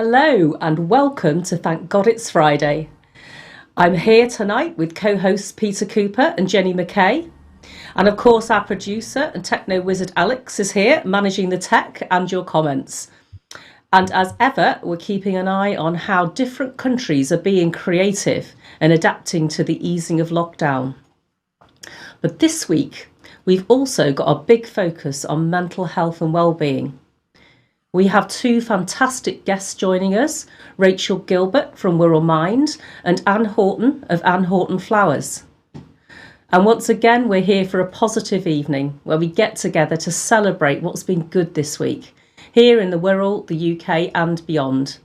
Hello and welcome to Thank God It's Friday. I'm here tonight with co-hosts Peter Cooper and Jenny McKay. And of course our producer and techno wizard Alex is here managing the tech and your comments. And as ever, we're keeping an eye on how different countries are being creative and adapting to the easing of lockdown. But this week, we've also got a big focus on mental health and wellbeing. We have two fantastic guests joining us, Rachel Gilbert from Wirral Mind and Anne Horton of Anne Horton Flowers. And once again, we're here for a positive evening where we get together to celebrate what's been good this week, here in the Wirral, the UK and beyond.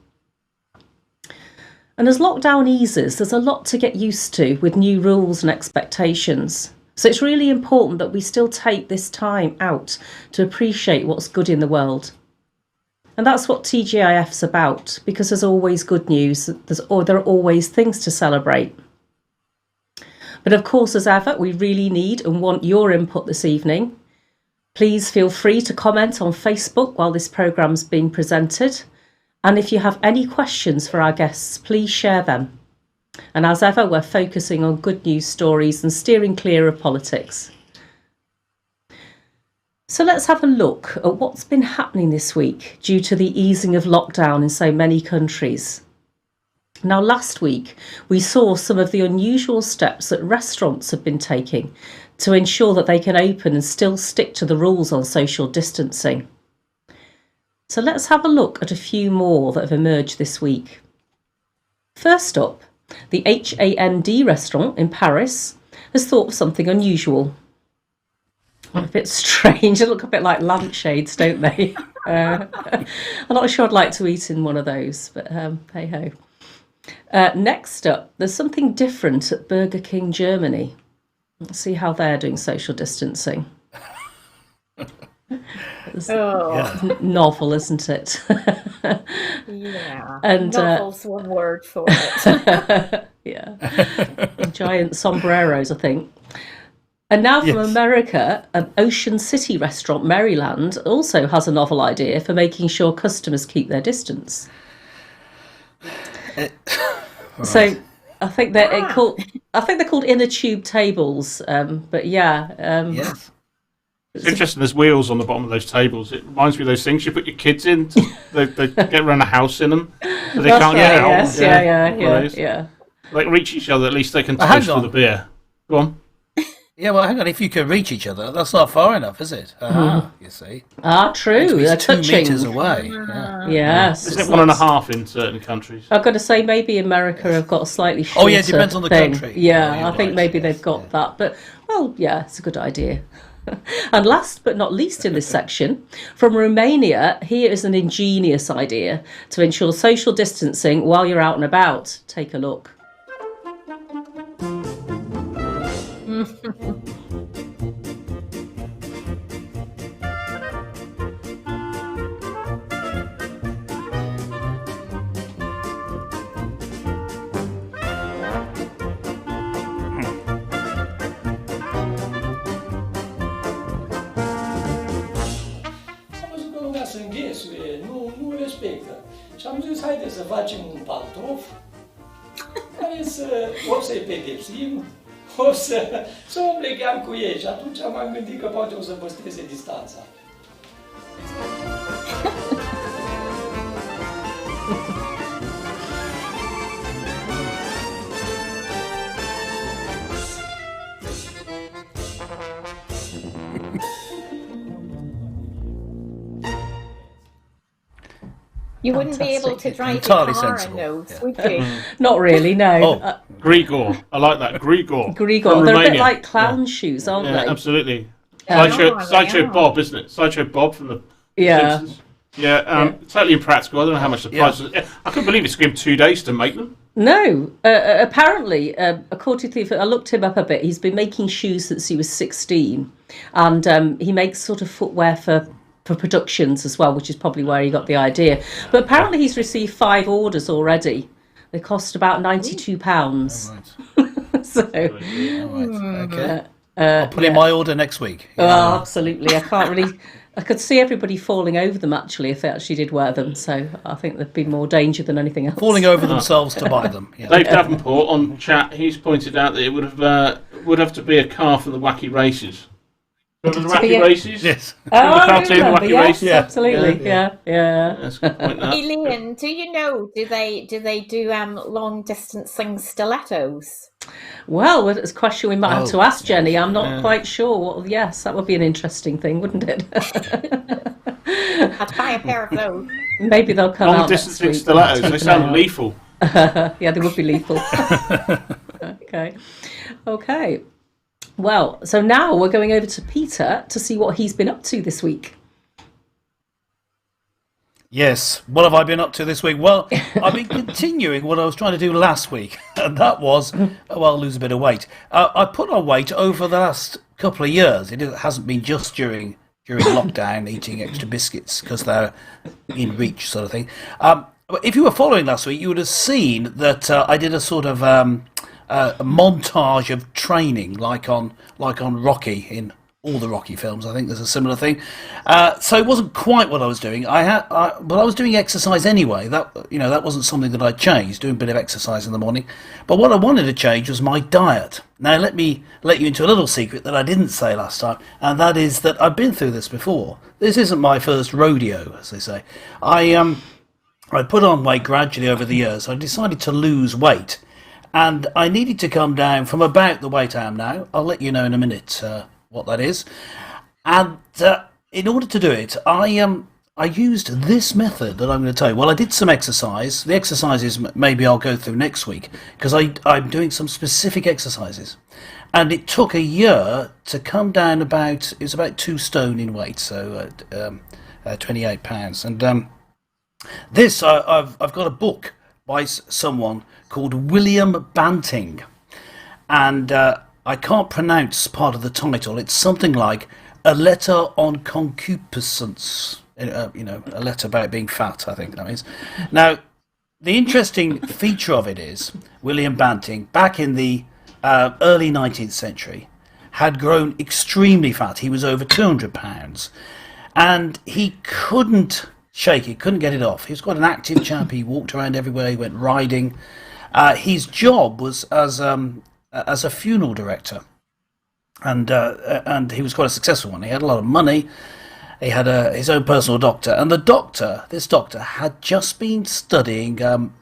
And as lockdown eases, there's a lot to get used to with new rules and expectations. So it's really important that we still take this time out to appreciate what's good in the world. And that's what TGIF's about, because there's always good news, there are always things to celebrate. But of course, as ever, we really need and want your input this evening. Please feel free to comment on Facebook while this programme's being presented. And if you have any questions for our guests, please share them. And as ever, we're focusing on good news stories and steering clear of politics. So let's have a look at what's been happening this week due to the easing of lockdown in so many countries. Now, last week, we saw some of the unusual steps that restaurants have been taking to ensure that they can open and still stick to the rules on social distancing. So let's have a look at a few more that have emerged this week. First up, the HAND restaurant in Paris has thought of something unusual. A bit strange. They look a bit like lampshades, don't they? I'm not sure I'd like to eat in one of those, but hey ho. Next up, there's something different at Burger King Germany. Let's see how they're doing social distancing. Novel, isn't it? Yeah, and novel's one word for it. Yeah, giant sombreros, I think. And now from America, an Ocean City restaurant, Maryland, also has a novel idea for making sure customers keep their distance. Right. So I think they're called inner tube tables. But yes. It's interesting. There's wheels on the bottom of those tables. It reminds me of those things you put your kids in. They get around a house in them, so they can't get out. Yes. Yeah. They reach each other. At least they can toast with a beer. Go on. Yeah, well, hang on. If you can reach each other, that's not far enough, is it? You see. True. They're 2 touching. meters away. Yes. Isn't it 1.5 in certain countries? I've got to say, maybe America have got a slightly shorter it depends on the country. Yeah, I think maybe they've got that. But, it's a good idea. And last but not least in this section, from Romania, here is an ingenious idea to ensure social distancing while you're out and about. Take a look. Nu respectă. Și am zis, haide să facem un pantof care să-i pedepsim, să omblegăm cu ei. Și atunci m-am gândit că poate o să păstreze distanța. You wouldn't be able to drive Entirely your car sensible. in those, would you? Not really, no. Grigor. I like that. Grigor. Grigor. They're a bit like clown shoes, aren't they? Absolutely. Yeah. Sideshow Bob, isn't it? Sideshow Bob from the Simpsons. Totally impractical. I don't know how much the price is. I couldn't believe it took him 2 days to make them. No. Apparently, according to I looked him up a bit, he's been making shoes since he was 16. And he makes sort of footwear for productions as well, which is probably where he got the idea. But apparently he's received 5 orders already. They cost about £92. Right. So, Okay. I'll put in my order next week. Oh, absolutely. I could see everybody falling over them actually if they actually did wear them. So I think there'd be more danger than anything else. Falling over themselves to buy them. Yeah. Dave Davenport on chat, he's pointed out that it would have to be a car from the Wacky Races. Remember the To be wacky a- races? Yes. Oh, I cartoon, remember, Wacky yes, Race? Yeah. absolutely. Yeah. That's a good point, that. Elaine, do you know? Do they do long distance sling stilettos? Well, it's a question we might have to Oh, ask Jenny. I'm not yeah. quite sure. Well, yes, that would be an interesting thing, wouldn't it? I'd buy a pair of those. Maybe they'll come Long out distance next week. stilettos, We'll they keep an eye sound out. lethal. Yeah, they would be lethal. Okay. Well, so now we're going over to Peter to see what he's been up to this week. Yes. What have I been up to this week? Well, I've been continuing what I was trying to do last week, and that was, well, lose a bit of weight. I put on weight over the last couple of years. It hasn't been just during lockdown, eating extra biscuits because they're in reach, sort of thing. If you were following last week, you would have seen that I did a sort of a montage of training, like on Rocky, in all the Rocky films. I think there's a similar thing. So it wasn't quite what I was doing. But I was doing exercise anyway. That wasn't something that I changed. Doing a bit of exercise in the morning. But what I wanted to change was my diet. Now let me let you into a little secret that I didn't say last time, and that is that I've been through this before. This isn't my first rodeo, as they say. I put on weight gradually over the years. I decided to lose weight, and I needed to come down from about the weight I am now. I'll let you know in a minute what that is. And in order to do it, I used this method that I'm going to tell you. Well, I did some exercise. The exercises maybe I'll go through next week, because I'm doing some specific exercises. And it took a year to come down it was about 2 stone in weight, so 28 pounds. And I've got a book by someone called William Banting, and I can't pronounce part of the title. It's something like A Letter on Concupiscence, a letter about being fat, I think that means. Now, the interesting feature of it is William Banting, back in the early 19th century, had grown extremely fat. He was over 200 pounds, and he couldn't shake it, couldn't get it off. He was quite an active chap. He walked around everywhere. He went riding. His job was as a funeral director, and he was quite a successful one. He had a lot of money. He had his own personal doctor, and this doctor had just been studying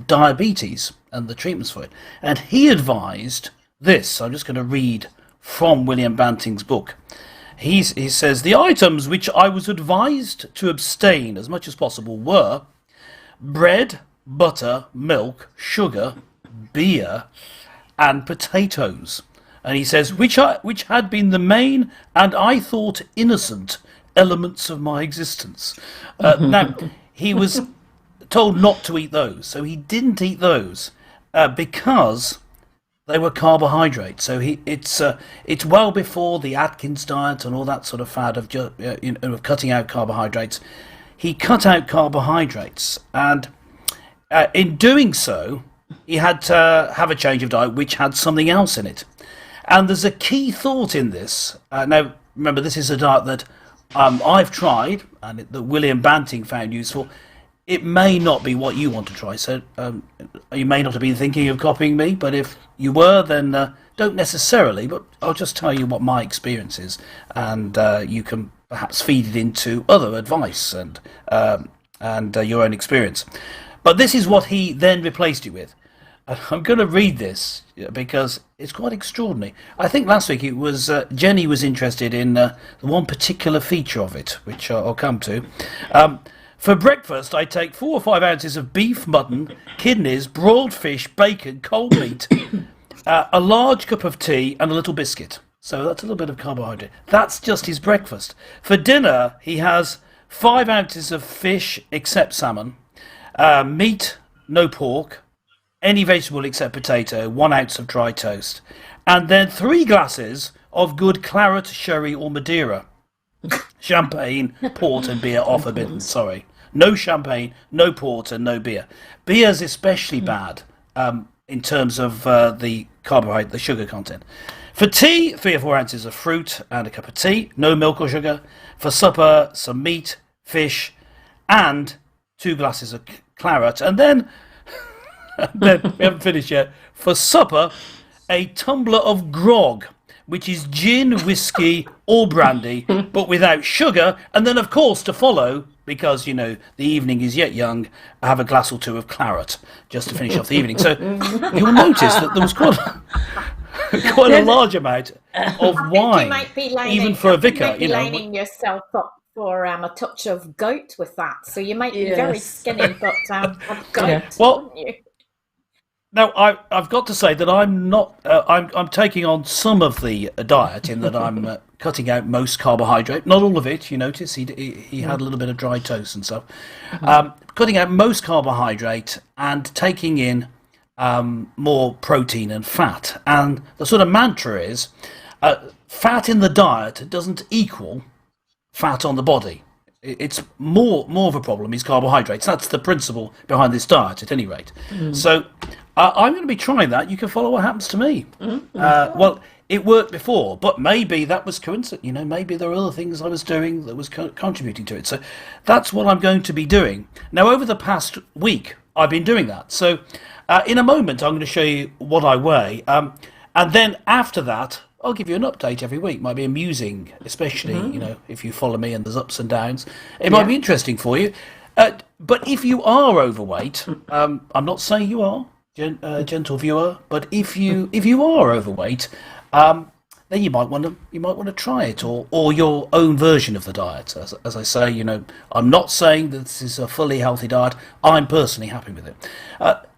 diabetes and the treatments for it, and he advised this. I'm just going to read from William Banting's book. He says, the items which I was advised to abstain as much as possible were bread, butter, milk, sugar, beer, and potatoes. And he says, which had been the main, and I thought innocent, elements of my existence. Now, he was told not to eat those, so he didn't eat those because they were carbohydrates. So it's well before the Atkins diet and all that sort of fad of cutting out carbohydrates. He cut out carbohydrates, and in doing so, he had to have a change of diet which had something else in it. And there's a key thought in this. Now, remember, this is a diet that I've tried and that William Banting found useful. It may not be what you want to try, so you may not have been thinking of copying me, but if you were, then don't necessarily, but I'll just tell you what my experience is, and you can perhaps feed it into other advice and your own experience. But this is what he then replaced it with. I'm going to read this because it's quite extraordinary. I think last week it was Jenny was interested in the one particular feature of it, which I'll come to. For breakfast, I take 4 or 5 ounces of beef, mutton, kidneys, broiled fish, bacon, cold meat, a large cup of tea, and a little biscuit. So that's a little bit of carbohydrate. That's just his breakfast. For dinner, he has 5 ounces of fish except salmon, meat, no pork, any vegetable except potato, 1 ounce of dry toast, and then 3 glasses of good claret, sherry, or Madeira. Champagne, port, and beer are forbidden. Sorry. No champagne, no port, and no beer. Beer's especially bad in terms of the carbohydrate, the sugar content. For tea, 3 or 4 ounces of fruit and a cup of tea, no milk or sugar. For supper, some meat, fish, and 2 glasses of claret. And then we haven't finished yet. For supper, a tumbler of grog which is gin, whiskey, or brandy, but without sugar. And then, of course, to follow, because, you know, the evening is yet young, I have a glass or two of claret just to finish off the evening. So you'll notice that there was quite a large amount of wine, You might be lining, even for a vicar. You might be lining yourself up for a touch of gout with that. So you might be very skinny, but have gout, Well, you? now, I've got to say that I'm not. I'm taking on some of the diet in that I'm cutting out most carbohydrate. Not all of it. You notice he had a little bit of dry toast and stuff. Cutting out most carbohydrate and taking in more protein and fat. And the sort of mantra is, fat in the diet doesn't equal fat on the body. It's more of a problem is carbohydrates. That's the principle behind this diet, at any rate. So I'm going to be trying that. You can follow what happens to me. Well, it worked before, but maybe that was coincident. You know, maybe there were other things I was doing that was contributing to it. So that's what I'm going to be doing. Now, over the past week, I've been doing that. So in a moment, I'm going to show you what I weigh. And then after that, I'll give you an update every week. Might be amusing, especially, you know, if you follow me and there's ups and downs. It might be interesting for you. But if you are overweight, I'm not saying you are, gentle viewer, but if you are overweight, then you might want to try it, or your own version of the diet. As I say, you know, I'm not saying that this is a fully healthy diet. I'm personally happy with it.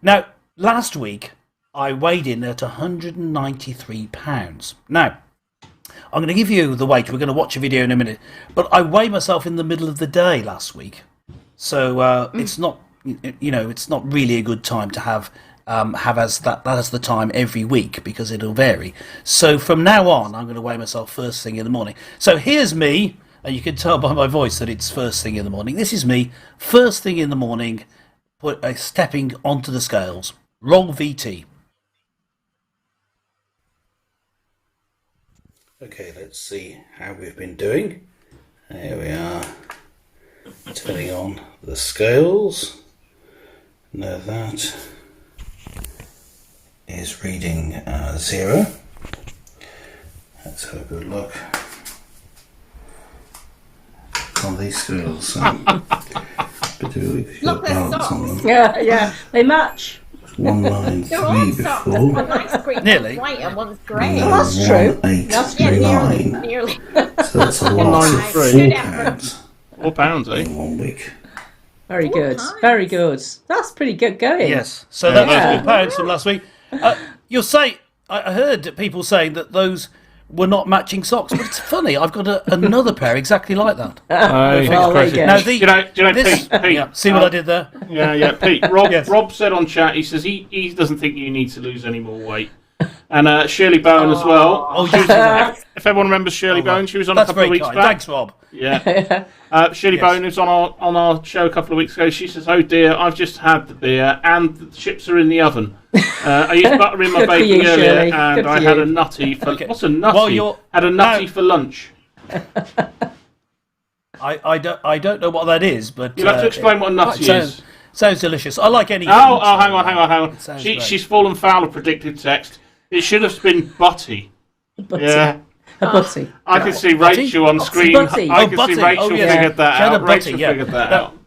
Now, last week, I weighed in at 193 pounds. Now, I'm going to give you the weight. We're going to watch a video in a minute. But I weighed myself in the middle of the day last week. So it's not, you know, it's not really a good time to have as the time every week, because it'll vary. So from now on, I'm going to weigh myself first thing in the morning. So here's me, and you can tell by my voice that it's first thing in the morning. This is me, first thing in the morning, stepping onto the scales. Roll VT. Okay, let's see how we've been doing. There we are. Turning on the scales. Now that is reading 0. Let's have a good look on these scales. Look, there's socks. Yeah, they match. 193 before. Nearly. White and one's grey. No, that's true. 189. Nearly. So that's a loss of 4 pounds. 4 pounds, eh? In 1 week. Very good. Very good. That's pretty good going. Yes. So that's 4 pounds from last week. You'll say, I heard people saying that those were not matching socks, but it's funny. I've got another pair exactly like that. Well, there you go. Now, do you know, Pete? Yeah, see what I did there? Yeah, Pete. Rob said on chat, he says he doesn't think you need to lose any more weight. And Shirley Bowen as well. Oh, if everyone remembers Shirley Bowen, she was on a that's couple of very weeks kind. back. Thanks, Rob. Yeah. Shirley Bowen was on our show a couple of weeks ago. She says, "Oh dear, I've just had the beer and the chips are in the oven. I used butter in my bacon earlier, Shirley. and I had a nutty for what's a nutty? Had a nutty for lunch." I don't know what that is, but You'll have to explain what a nutty is. Sounds delicious. I like anything. Oh, hang on. Great. She's fallen foul of predicted text. It should have been butty. Butty. Yeah. A butty. I can see Rachel on screen. Butty. I can see Rachel figured that She had a out. butty, Rachel figured that out.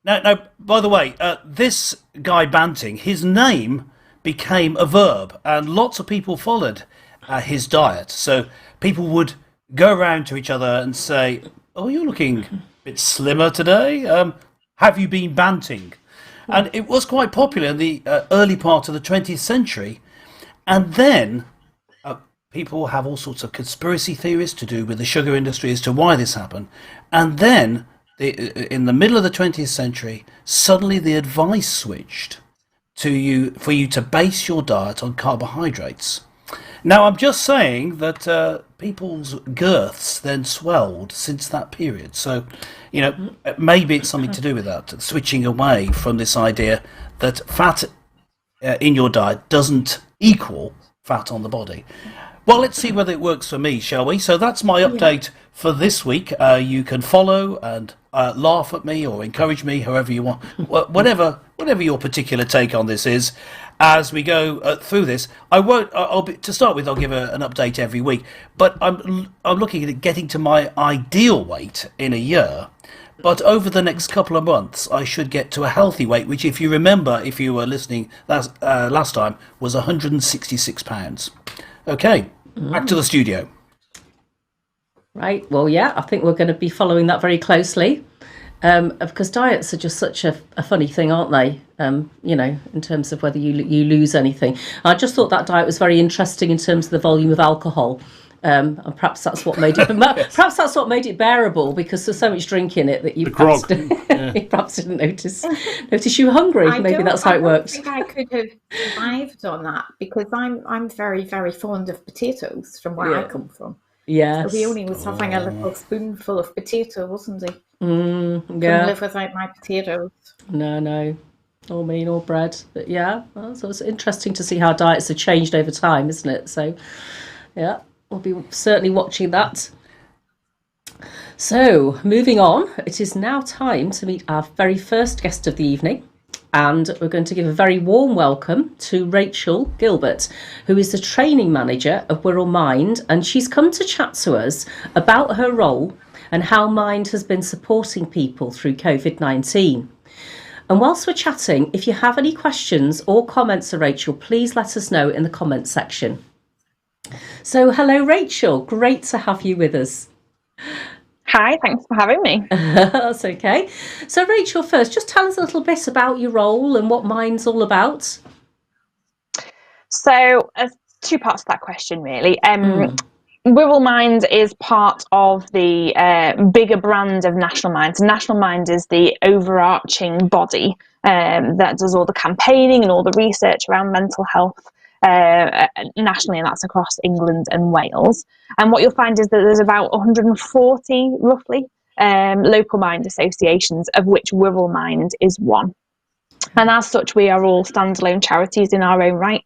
Now, by the way, this guy Banting, his name became a verb, and lots of people followed his diet. So people would go around to each other and say, "Oh, you're looking a bit slimmer today. Have you been banting?" And it was quite popular in the early part of the 20th century. And then people have all sorts of conspiracy theories to do with the sugar industry as to why this happened. And then in the middle of the 20th century, suddenly the advice switched for you to base your diet on carbohydrates. Now, I'm just saying that people's girths then swelled since that period. So, you know, maybe it's something to do with that, switching away from this idea that fat in your diet doesn't equal fat on the body. Well, let's see whether it works for me, shall we? So that's my update for this week. You can follow, and laugh at me or encourage me, however you want, whatever your particular take on this is. As we go through this, to start with, I'll give an update every week. But I'm looking at getting to my ideal weight in a year. But over the next couple of months, I should get to a healthy weight, which, if you remember, if you were listening last time, was 166 pounds. Okay, back to the studio. Right. Well, yeah, I think we're going to be following that very closely, because diets are just such a funny thing, aren't they? In terms of whether you lose anything. I just thought that diet was very interesting in terms of the volume of alcohol. And perhaps that's what made it bearable, because there's so much drink in it that you perhaps didn't notice you were hungry. Maybe that's how it works. I think I could have survived on that, because I'm very, very fond of potatoes from where I come from. Yes. So he only was having a little spoonful of potato, wasn't he? Couldn't live without my potatoes. No. All mean, all bread. But yeah, so it's interesting to see how diets have changed over time, isn't it? So, yeah. We'll be certainly watching that. So, moving on, it is now time to meet our very first guest of the evening. And we're going to give a very warm welcome to Rachel Gilbert, who is the training manager of Wirral Mind. And she's come to chat to us about her role and how Mind has been supporting people through COVID-19. And whilst we're chatting, if you have any questions or comments for Rachel, please let us know in the comments section. So, hello, Rachel. Great to have you with us. Hi, thanks for having me. That's okay. So, Rachel, first, just tell us a little bit about your role and what Mind's all about. So, two parts to that question, really. Wirral Mind is part of the bigger brand of National Mind. So National Mind is the overarching body that does all the campaigning and all the research around mental health nationally, and that's across England and Wales. And what you'll find is that there's about 140 roughly local mind associations, of which Wirral Mind is one. And as such, we are all standalone charities in our own right.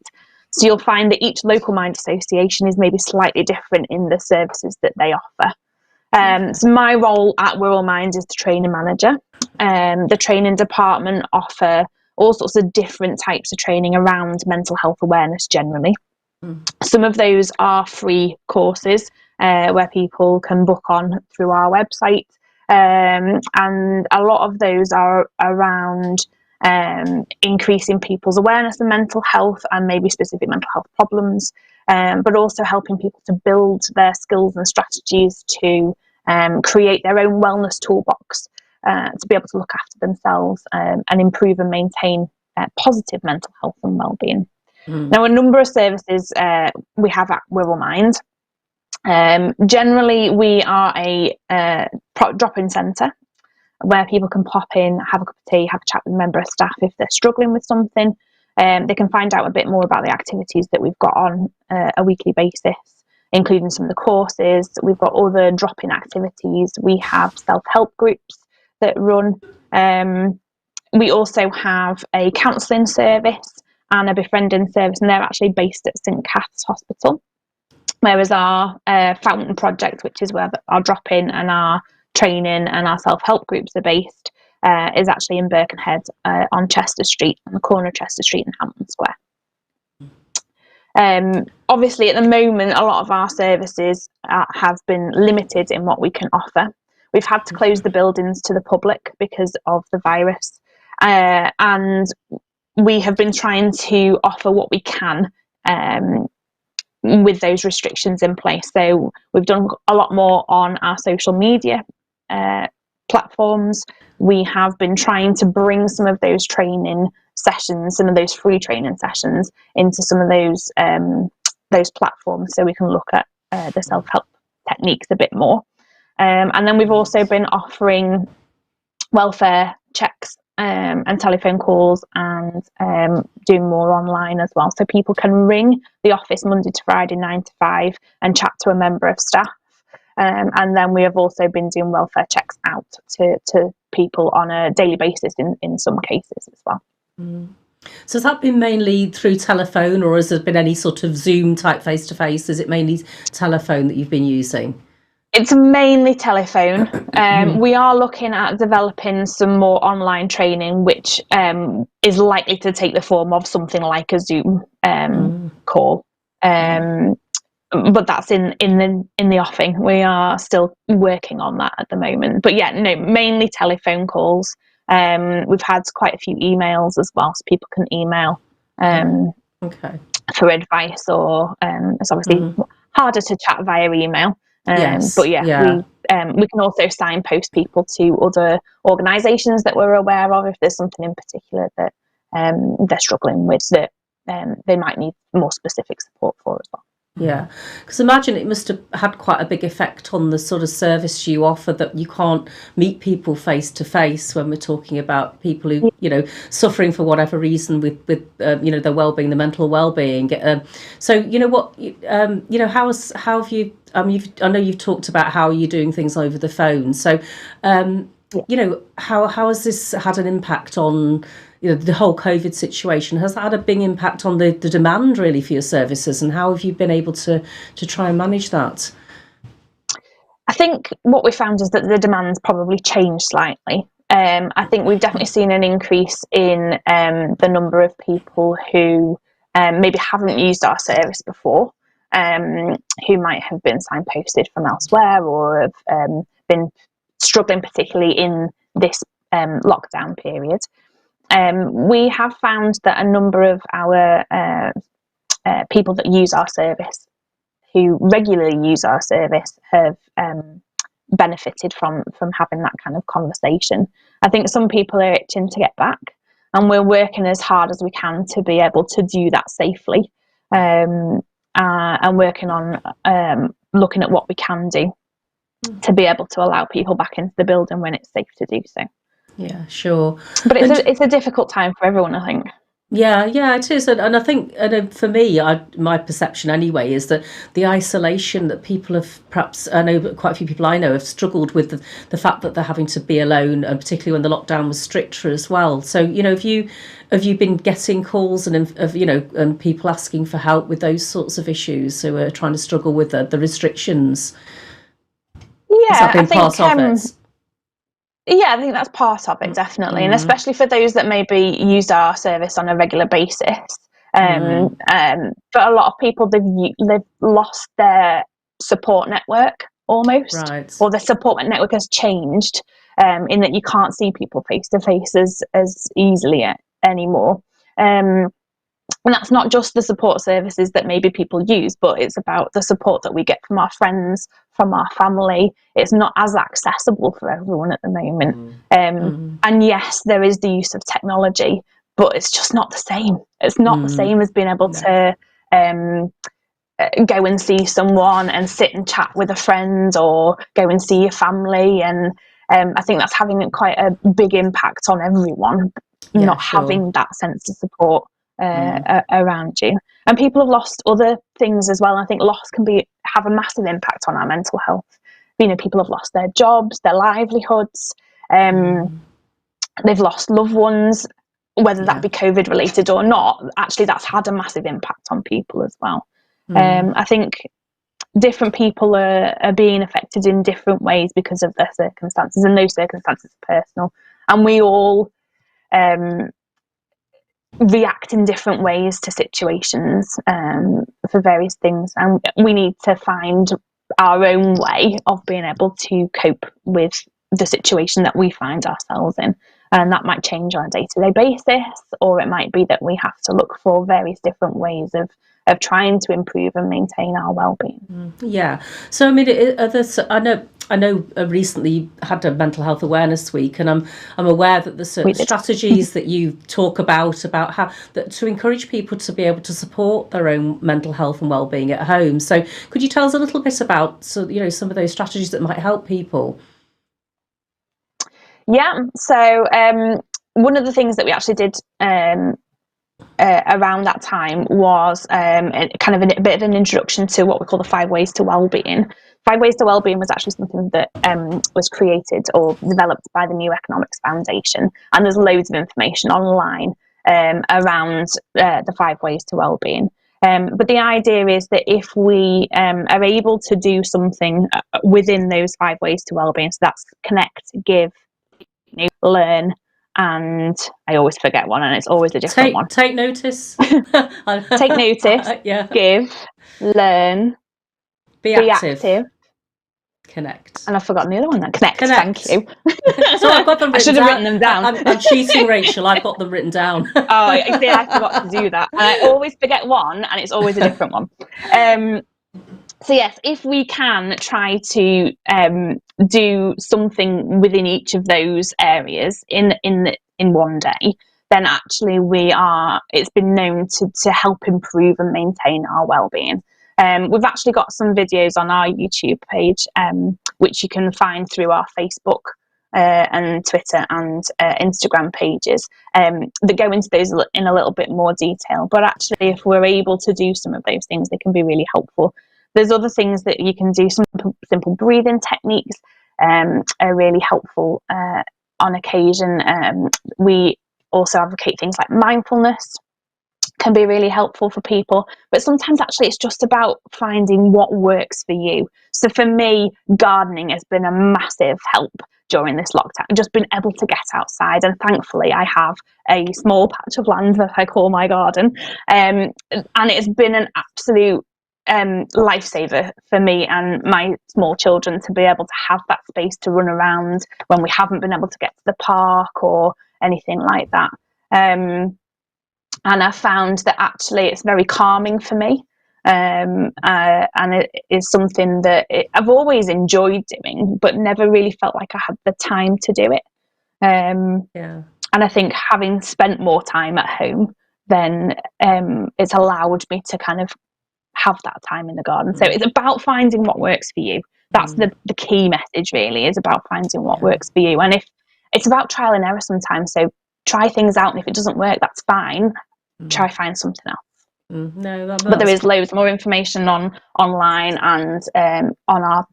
So you'll find that each local mind association is maybe slightly different in the services that they offer. So my role at Wirral Mind is the training manager. The training department offer all sorts of different types of training around mental health awareness generally. Some of those are free courses where people can book on through our website. And a lot of those are around increasing people's awareness of mental health and maybe specific mental health problems, but also helping people to build their skills and strategies to create their own wellness toolbox to be able to look after themselves and improve and maintain positive mental health and well-being. Now, a number of services we have at Wirral Mind. Generally, we are a drop-in centre where people can pop in, have a cup of tea, have a chat with a member of staff if they're struggling with something. They can find out a bit more about the activities that we've got on a weekly basis, including some of the courses. We've got other drop-in activities. We have self-help groups that run. We also have a counselling service and a befriending service, and they're actually based at St Cath's Hospital. Whereas our Fountain Project, which is where our drop-in and our training and our self-help groups are based, is actually in Birkenhead on Chester Street, on the corner of Chester Street and Hampton Square. Obviously, at the moment, a lot of our services have been limited in what we can offer. We've had to close the buildings to the public because of the virus, and we have been trying to offer what we can with those restrictions in place. So we've done a lot more on our social media platforms. We have been trying to bring some of those training sessions, some of those free training sessions, into some of those platforms, so we can look at the self-help techniques a bit more. And then we've also been offering welfare checks and telephone calls, and doing more online as well. So people can ring the office Monday to Friday 9 to 5 and chat to a member of staff. And then we have also been doing welfare checks out to people on a daily basis in some cases as well. So has that been mainly through telephone, or has there been any sort of Zoom type face-to-face? Is it mainly telephone that you've been using? It's mainly telephone. We are looking at developing some more online training, which is likely to take the form of something like a Zoom call. But that's in the offing. We are still working on that at the moment. But yeah, no, mainly telephone calls. We've had quite a few emails as well, so people can email for advice, or it's obviously harder to chat via email. But yeah, we can also signpost people to other organisations that we're aware of if there's something in particular that they're struggling with that they might need more specific support for as well. Yeah, because imagine it must have had quite a big effect on the sort of service you offer, that you can't meet people face to face when we're talking about people who, suffering for whatever reason with their well-being, the mental well-being. So, how have you, I know you've talked about how you're doing things over the phone. So, how has this had an impact on the whole COVID situation? Has that had a big impact on the demand really for your services, and how have you been able to try and manage that? I think what we found is that the demand's probably changed slightly. I think we've definitely seen an increase in the number of people who maybe haven't used our service before, who might have been signposted from elsewhere, or have been struggling particularly in this lockdown period. We have found that a number of our people that use our service, who regularly use our service, have benefited from having that kind of conversation. I think some people are itching to get back, and we're working as hard as we can to be able to do that safely, and working on looking at what we can do to be able to allow people back into the building when it's safe to do so. Yeah, sure. But it's a difficult time for everyone, I think. Yeah, it is, and I think, for me, my perception anyway is that the isolation that people have, perhaps, I know quite a few people I know have struggled with the fact that they're having to be alone, and particularly when the lockdown was stricter as well. So, have you been getting calls and people asking for help with those sorts of issues who are trying to struggle with the restrictions? Yeah, Has that been part of it? Yeah, I think that's part of it, definitely, and especially for those that maybe use our service on a regular basis. For a lot of people, they've lost their support network almost, right, or the support network has changed in that you can't see people face to face as easily anymore. And that's not just the support services that maybe people use, but it's about the support that we get from our friends, from our family. It's not as accessible for everyone at the moment. And yes, there is the use of technology, but it's just not the same. It's not the same as being able to go and see someone and sit and chat with a friend, or go and see your family. And I think that's having quite a big impact on everyone, having that sense of support around you. And people have lost other things as well. I think loss can have a massive impact on our mental health. People have lost their jobs, their livelihoods, they've lost loved ones, whether that be COVID related or not. Actually, that's had a massive impact on people as well. I think different people are being affected in different ways because of their circumstances, and those circumstances are personal, and we all react in different ways to situations for various things, and we need to find our own way of being able to cope with the situation that we find ourselves in. And that might change on a day-to-day basis, or it might be that we have to look for various different ways of trying to improve and maintain our well-being. Yeah. So I mean, I know recently you had a mental health awareness week, and I'm aware that there's certain strategies that you talk about how that to encourage people to be able to support their own mental health and well-being at home. So could you tell us a little bit about some of those strategies that might help people? Yeah. So one of the things that we actually did around that time was kind of a bit of an introduction to what we call the 5 ways to Wellbeing. 5 ways to Wellbeing was actually something that was created or developed by the New Economics Foundation, and there's loads of information online around the 5 ways to Wellbeing. But the idea is that if we are able to do something within those 5 ways to wellbeing, so that's connect, give, learn, and I always forget one, and it's always a different one. Take notice. Take notice. Yeah. Give, learn, Be active. Connect. And I've forgotten the other one. Connect. Thank you. So I've got them written down. I should have written them down. I'm cheating, Rachel. I've got them written down. Oh, I forgot to do that. And I always forget one, and it's always a different one. So yes, if we can try to do something within each of those areas in one day, then actually it's been known to help improve and maintain our well-being. We've actually got some videos on our YouTube page, which you can find through our Facebook and Twitter and Instagram pages that go into those in a little bit more detail. But actually, if we're able to do some of those things, they can be really helpful. There's other things that you can do. Some simple breathing techniques are really helpful on occasion. We also advocate things like mindfulness. Can be really helpful for people, but sometimes actually it's just about finding what works for you. So for me, gardening has been a massive help during this lockdown. I've just been able to get outside, and thankfully I have a small patch of land that I call my garden, and it's been an absolute lifesaver for me and my small children to be able to have that space to run around when we haven't been able to get to the park or anything like that. And I found that actually it's very calming for me, and it is something that I've always enjoyed doing, but never really felt like I had the time to do it. And I think having spent more time at home, then it's allowed me to kind of have that time in the garden. So it's about finding what works for you. That's the key message, really, is about finding what works for you. And if it's about trial and error sometimes, so try things out, and if it doesn't work, that's fine. Try find something else. But there is loads more information online and on our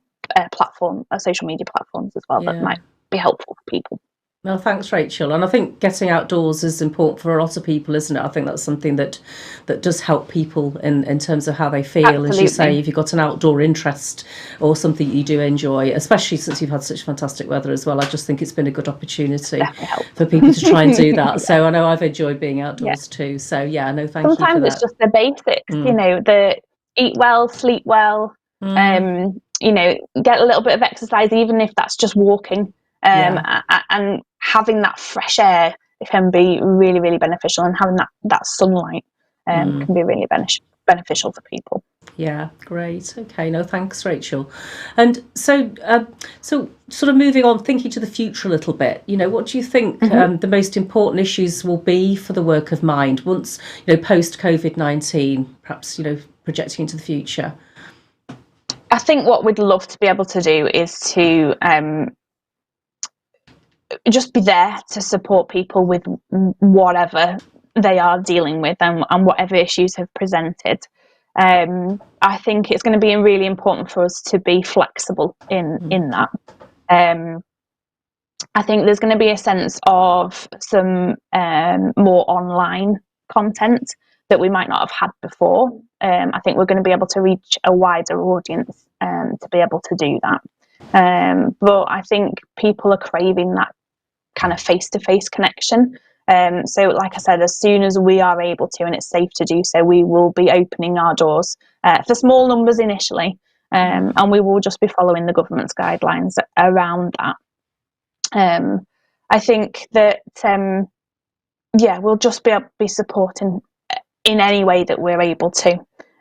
platform, our social media platforms as well, that might be helpful for people. Well, thanks, Rachel. And I think getting outdoors is important for a lot of people, isn't it? I think that's something that does help people in terms of how they feel. Absolutely. As you say, if you've got an outdoor interest or something you do enjoy, especially since you've had such fantastic weather as well, I just think it's been a good opportunity for people to try and do that. So I know I've enjoyed being outdoors too. So thank you for that. Sometimes it's just the basics, the eat well, sleep well, get a little bit of exercise, even if that's just walking. And having that fresh air can be really, really beneficial, and having that sunlight can be really beneficial for people. Yeah, great. Okay, no, thanks, Rachel. And so sort of moving on, thinking to the future a little bit, what do you think the most important issues will be for the work of mind once, post COVID-19, perhaps, projecting into the future? I think what we'd love to be able to do is to just be there to support people with whatever they are dealing with and whatever issues have presented. I think it's going to be really important for us to be flexible in that. I think there's going to be a sense of some more online content that we might not have had before. I think we're going to be able to reach a wider audience to be able to do that. But I think people are craving that kind of face-to-face connection. So like I said, as soon as we are able to, and it's safe to do so, we will be opening our doors for small numbers initially, and we will just be following the government's guidelines around that. I think that we'll just be supporting in any way that we're able to,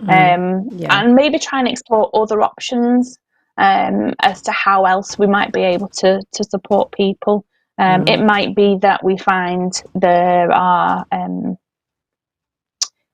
and maybe try and explore other options as to how else we might be able to support people. It might be that we find there are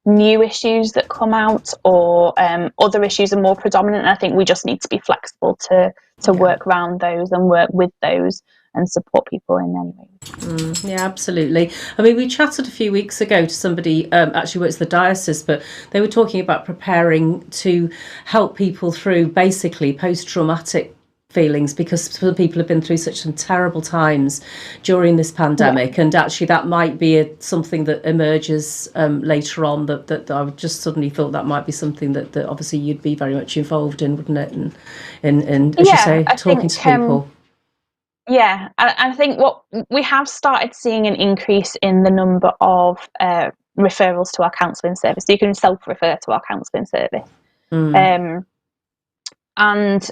new issues that come out, or other issues are more predominant. I think we just need to be flexible to work around those and work with those and support people in any way. Yeah, absolutely. I mean, we chatted a few weeks ago to somebody, actually works the diocese, but they were talking about preparing to help people through basically post-traumatic feelings, because some people have been through such some terrible times during this pandemic, and actually that might be something that emerges later on, that I just suddenly thought that might be something that obviously you'd be very much involved in, wouldn't it? And as you say, talking to people. Yeah, I think what we have started seeing an increase in the number of referrals to our counselling service. So you can self-refer to our counselling service. And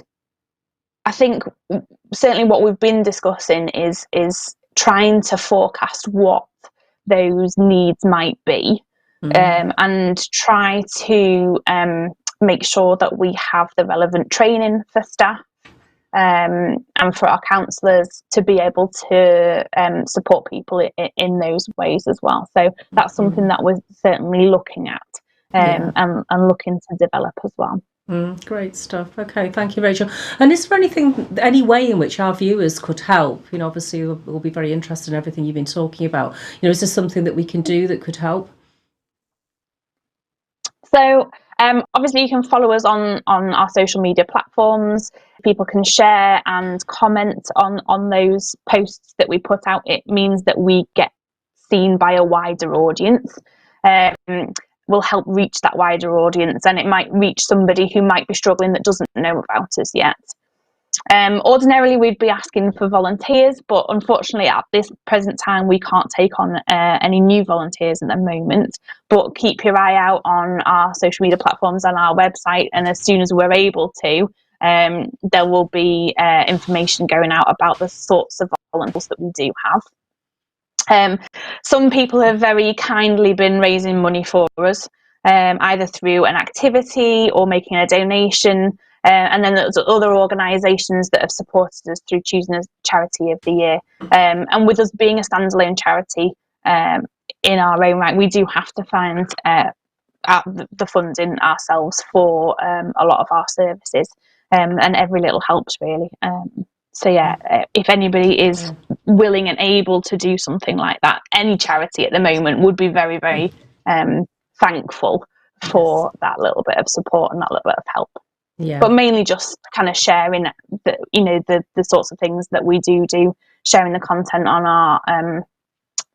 I think certainly what we've been discussing is trying to forecast what those needs might be, and try to make sure that we have the relevant training for staff, and for our counsellors to be able to support people in those ways as well. So that's something that we're certainly looking at, and looking to develop as well. Great stuff. Okay, thank you, Rachel. And is there any way in which our viewers could help? You know, obviously we'll be very interested in everything you've been talking about. You know, is there something that we can do that could help? So obviously you can follow us on our social media platforms. People can share and comment on those posts that we put out. It means that we get seen by a wider audience. Will help reach that wider audience, and it might reach somebody who might be struggling that doesn't know about us yet. Ordinarily we'd be asking for volunteers, but unfortunately at this present time we can't take on any new volunteers at the moment. But keep your eye out on our social media platforms and our website, and as soon as we're able to, there will be information going out about the sorts of volunteers that we do have. Some people have very kindly been raising money for us, either through an activity or making a donation, and then there's other organisations that have supported us through choosing a charity of the year. And with us being a standalone charity in our own right, we do have to find the funding ourselves for a lot of our services, and every little helps really. So yeah, if anybody is willing and able to do something like that, any charity at the moment would be very, very thankful for that little bit of support and that little bit of help. Yeah. But mainly just kind of sharing the sorts of things that we do, sharing the content on our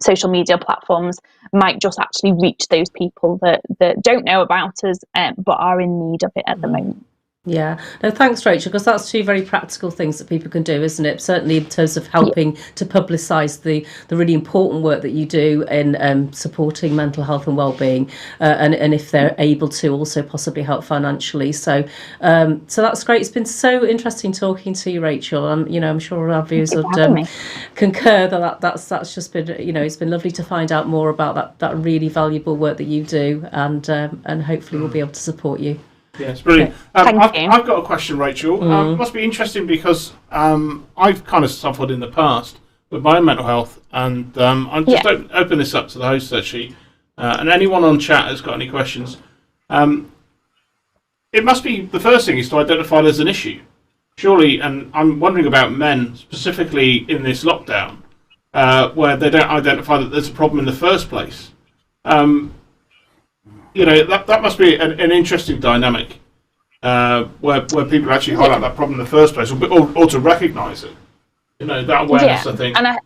social media platforms might just actually reach those people that don't know about us, but are in need of it at the moment. Yeah, no, thanks, Rachel, because that's two very practical things that people can do, isn't it? Certainly in terms of helping to publicise the really important work that you do in supporting mental health and wellbeing, and if they're able to also possibly help financially. So that's great. It's been so interesting talking to you, Rachel. I'm sure our viewers would concur that's just been, it's been lovely to find out more about that really valuable work that you do, and hopefully we'll be able to support you. Yes, brilliant. I've got a question, Rachel. It must be interesting because I've kind of suffered in the past with my own mental health, and I'll just open this up to the host actually, and anyone on chat has got any questions. It must be, the first thing is to identify there's an issue, surely, and I'm wondering about men specifically in this lockdown, where they don't identify that there's a problem in the first place. That must be an interesting dynamic, where people actually highlight that problem in the first place, or to recognise it. That awareness, I think. And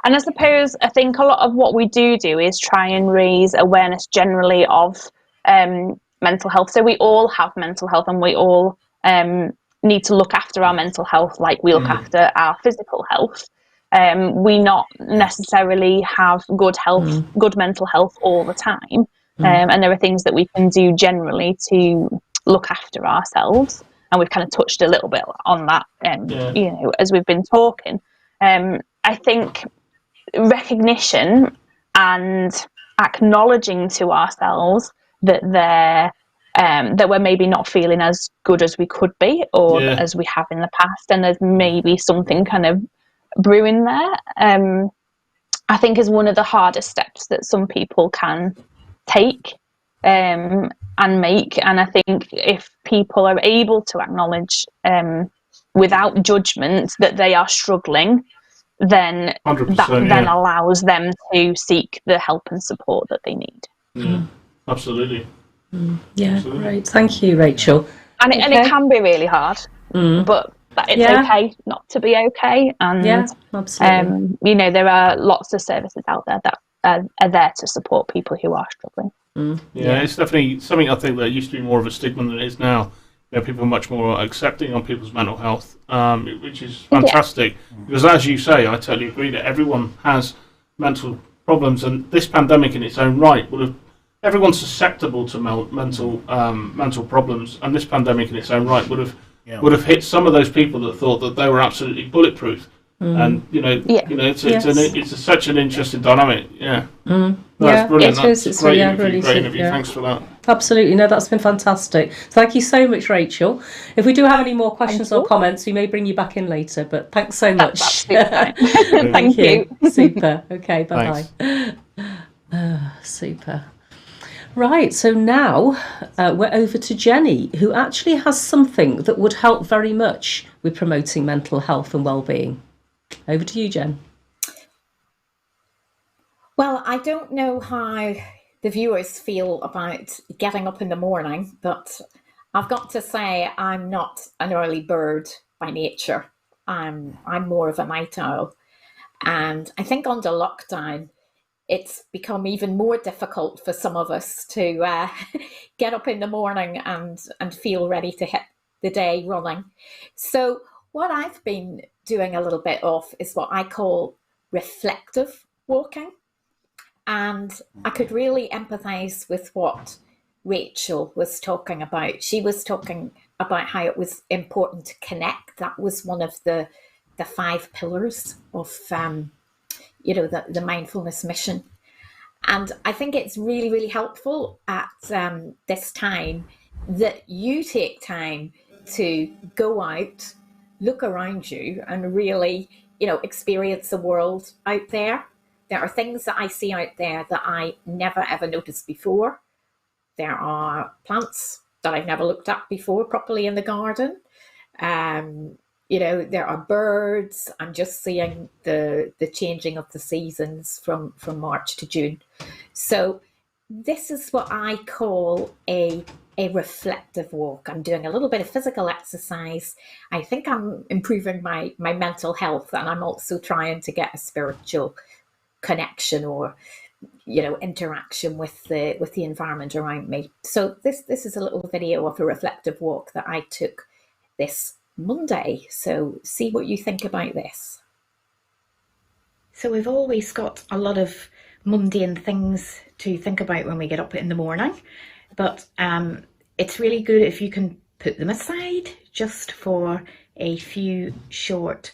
I suppose I think a lot of what we do is try and raise awareness generally of mental health. So we all have mental health, and we all need to look after our mental health like we look after our physical health. We not necessarily have good mental health all the time, and there are things that we can do generally to look after ourselves, and we've kind of touched a little bit on that, as we've been talking. I think recognition and acknowledging to ourselves that that we're maybe not feeling as good as we could be, or as we have in the past, and there's maybe something kind of brewing there, I think is one of the hardest steps that some people can take and make. And I think if people are able to acknowledge without judgment that they are struggling, then 100%, that then allows them to seek the help and support that they need. Yeah, absolutely. Yeah, absolutely. Great. Thank you, Rachel. And it can be really hard, but it's okay not to be okay. And absolutely. there are lots of services out there that are there to support people who are struggling. It's definitely something I think that used to be more of a stigma than it is now. People are much more accepting on people's mental health, which is fantastic. Because as you say, I totally agree that everyone has mental problems, and this pandemic in its own right everyone's susceptible to mental problems, and this pandemic in its own right would have hit some of those people that thought that they were absolutely bulletproof. And it's such an interesting dynamic. That's brilliant. That's a great interview. Thanks for that. Absolutely, no, that's been fantastic. Thank you so much, Rachel. If we do have any more questions or comments, we may bring you back in later. But thanks so much. Thank you. Super. Okay, bye bye. Super. Right, so now we're over to Jenny, who actually has something that would help very much with promoting mental health and well-being. Over to you, Jen. Well, I don't know how the viewers feel about getting up in the morning, but I've got to say I'm not an early bird by nature. I'm more of a night owl. And I think under lockdown, it's become even more difficult for some of us to get up in the morning and feel ready to hit the day running. So what I've been doing a little bit of is what I call reflective walking. And I could really empathise with what Rachel was talking about. She was talking about how it was important to connect. That was one of the 5 pillars of the mindfulness mission. And I think it's really, really helpful at this time that you take time to go out, look around you, and really, experience the world out there. There are things that I see out there that I never ever noticed before. There are plants that I've never looked at before properly in the garden. There are birds. I'm just seeing the changing of the seasons from March to June. So this is what I call a reflective walk. I'm doing a little bit of physical exercise. I think I'm improving my mental health, and I'm also trying to get a spiritual connection or interaction with the environment around me. So this is a little video of a reflective walk that I took this Monday. So see what you think about this. So we've always got a lot of mundane things to think about when we get up in the morning, but it's really good if you can put them aside just for a few short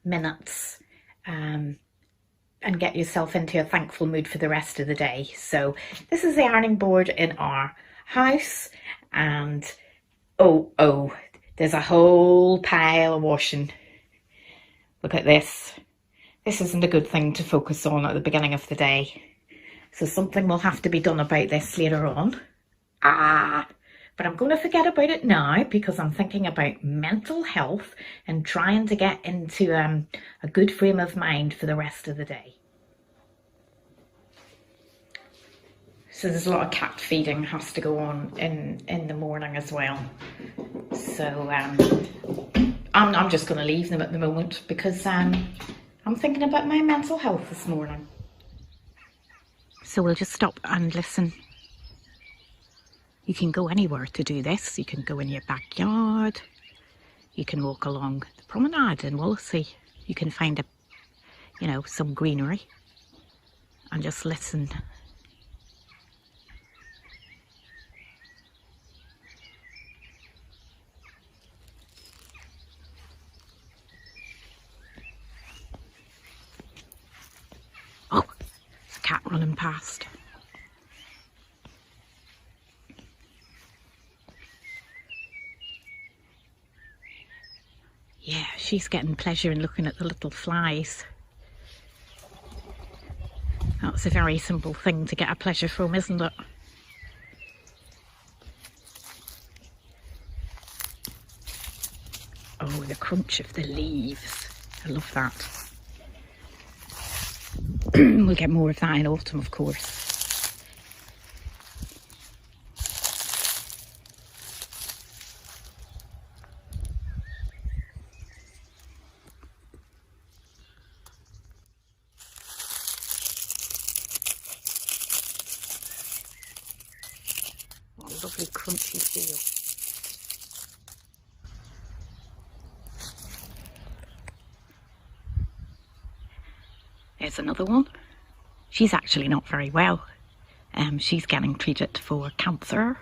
minutes and get yourself into a thankful mood for the rest of the day. So this is the ironing board in our house, and there's a whole pile of washing. Look at this. This isn't a good thing to focus on at the beginning of the day. So something will have to be done about this later on. But I'm going to forget about it now because I'm thinking about mental health and trying to get into a good frame of mind for the rest of the day. So there's a lot of cat feeding has to go on in the morning as well. So I'm just going to leave them at the moment because I'm thinking about my mental health this morning. So we'll just stop and listen. You can go anywhere to do this. You can go in your backyard. You can walk along the promenade in Wallasey. You can find some greenery and just listen. Oh, there's a cat running past. Yeah, she's getting pleasure in looking at the little flies. That's a very simple thing to get a pleasure from, isn't it? Oh, the crunch of the leaves. I love that. We'll get more of that in autumn, of course. lovely crunchy feel. There's another one. She's actually not very well. She's getting treated for cancer.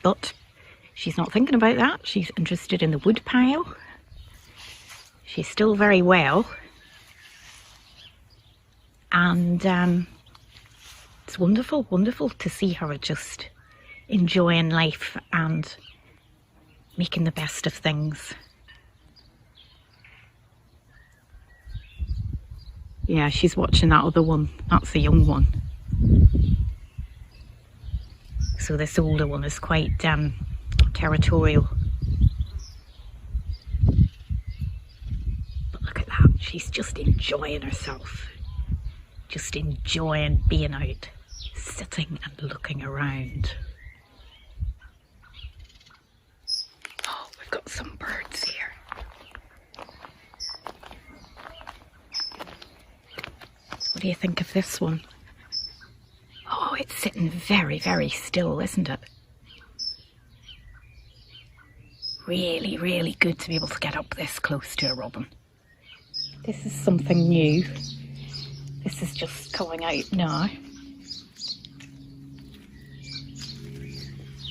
But she's not thinking about that. She's interested in the wood pile. She's still very well. And it's wonderful, wonderful to see her just enjoying life and making the best of things. Yeah, she's watching that other one. That's the young one. So this older one is quite territorial. But look at that. She's just enjoying herself. Just enjoying being out, sitting and looking around. Oh, we've got some birds here. What do you think of this one? Oh, it's sitting very, very still, isn't it? Really, really good to be able to get up this close to a robin. This is something new. This is just coming out now.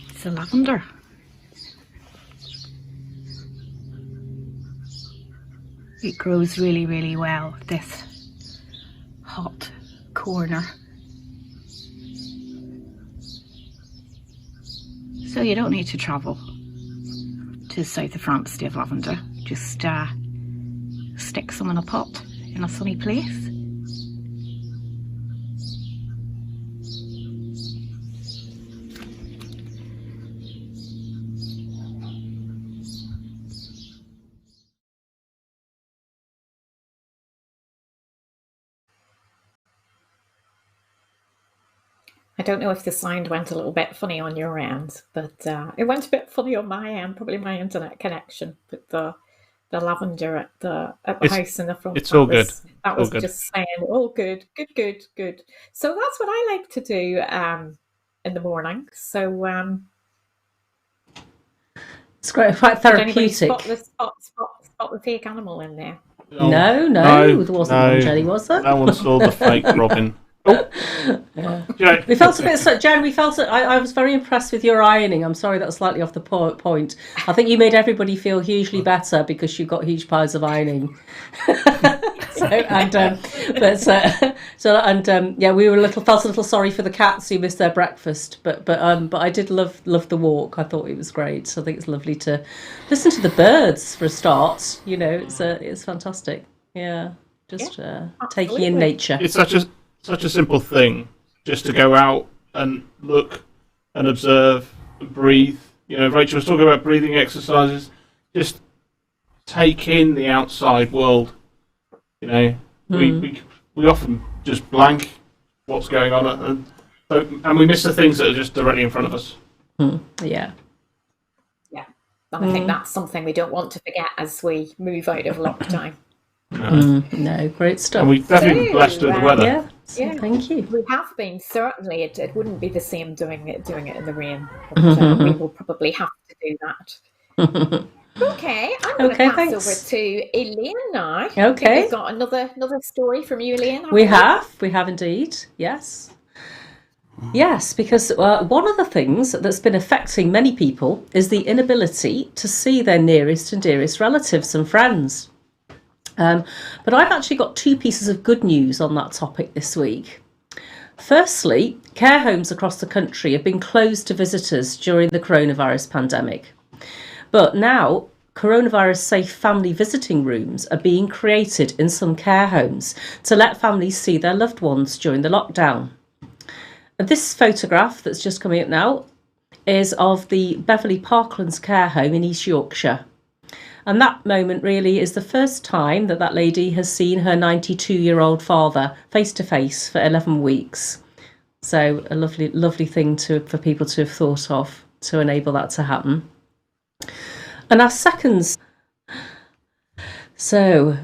It's a lavender. It grows really, really well, this hot corner. So you don't need to travel to south of France to have lavender. Just stick some in a pot in a sunny place. I don't know if the sound went a little bit funny on your end, but it went a bit funny on my end, probably my internet connection. But the lavender at the house in the front. It's all good. That was just saying, all good, good. So that's what I like to do in the morning. So it's quite therapeutic. Spot the fake animal in there. No, there wasn't one, Jenny, was there? No one saw the fake robin. Yeah. We felt a bit, Jen. I was very impressed with your ironing. I'm sorry that's slightly off the point. I think you made everybody feel hugely better because you got huge piles of ironing. We felt a little sorry for the cats who missed their breakfast, but I did love the walk. I thought it was great. So I think it's lovely to listen to the birds for a start. You know, it's fantastic. Yeah, taking in nature. It's such a simple thing, just to go out and look and observe and breathe. You know, Rachel was talking about breathing exercises. Just take in the outside world. You know, we often just blank what's going on, and we miss the things that are just directly in front of us. Yeah. And I think that's something we don't want to forget as we move out of lockdown. No, great stuff. And we've definitely been blessed with the weather. Yeah, thank you. We have been, certainly. It wouldn't be the same doing it in the rain. But, we will probably have to do that. Okay, I'm going to pass over to Elaine now. Okay. We've got another story from you, Elaine. We have indeed, yes. Yes, because one of the things that's been affecting many people is the inability to see their nearest and dearest relatives and friends. But I've actually got two pieces of good news on that topic this week. Firstly, care homes across the country have been closed to visitors during the coronavirus pandemic. But now, coronavirus-safe family visiting rooms are being created in some care homes to let families see their loved ones during the lockdown. And this photograph that's just coming up now is of the Beverley Parklands care home in East Yorkshire. And that moment really is the first time that lady has seen her 92-year-old father face to face for 11 weeks. So a lovely thing for people to have thought of to enable that to happen. And our seconds. So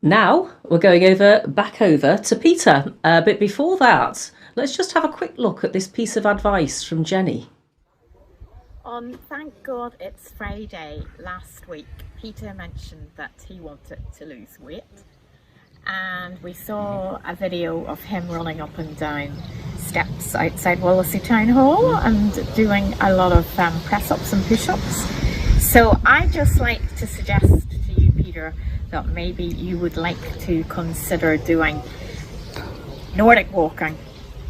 now we're going back over to Peter. But before that, Let's just have a quick look at this piece of advice from Jenny. On Thank God It's Friday last week, Peter mentioned that he wanted to lose weight, and we saw a video of him running up and down steps outside Wallasey Town Hall and doing a lot of press-ups and push-ups. So I'd just like to suggest to you, Peter, that maybe you would like to consider doing Nordic walking,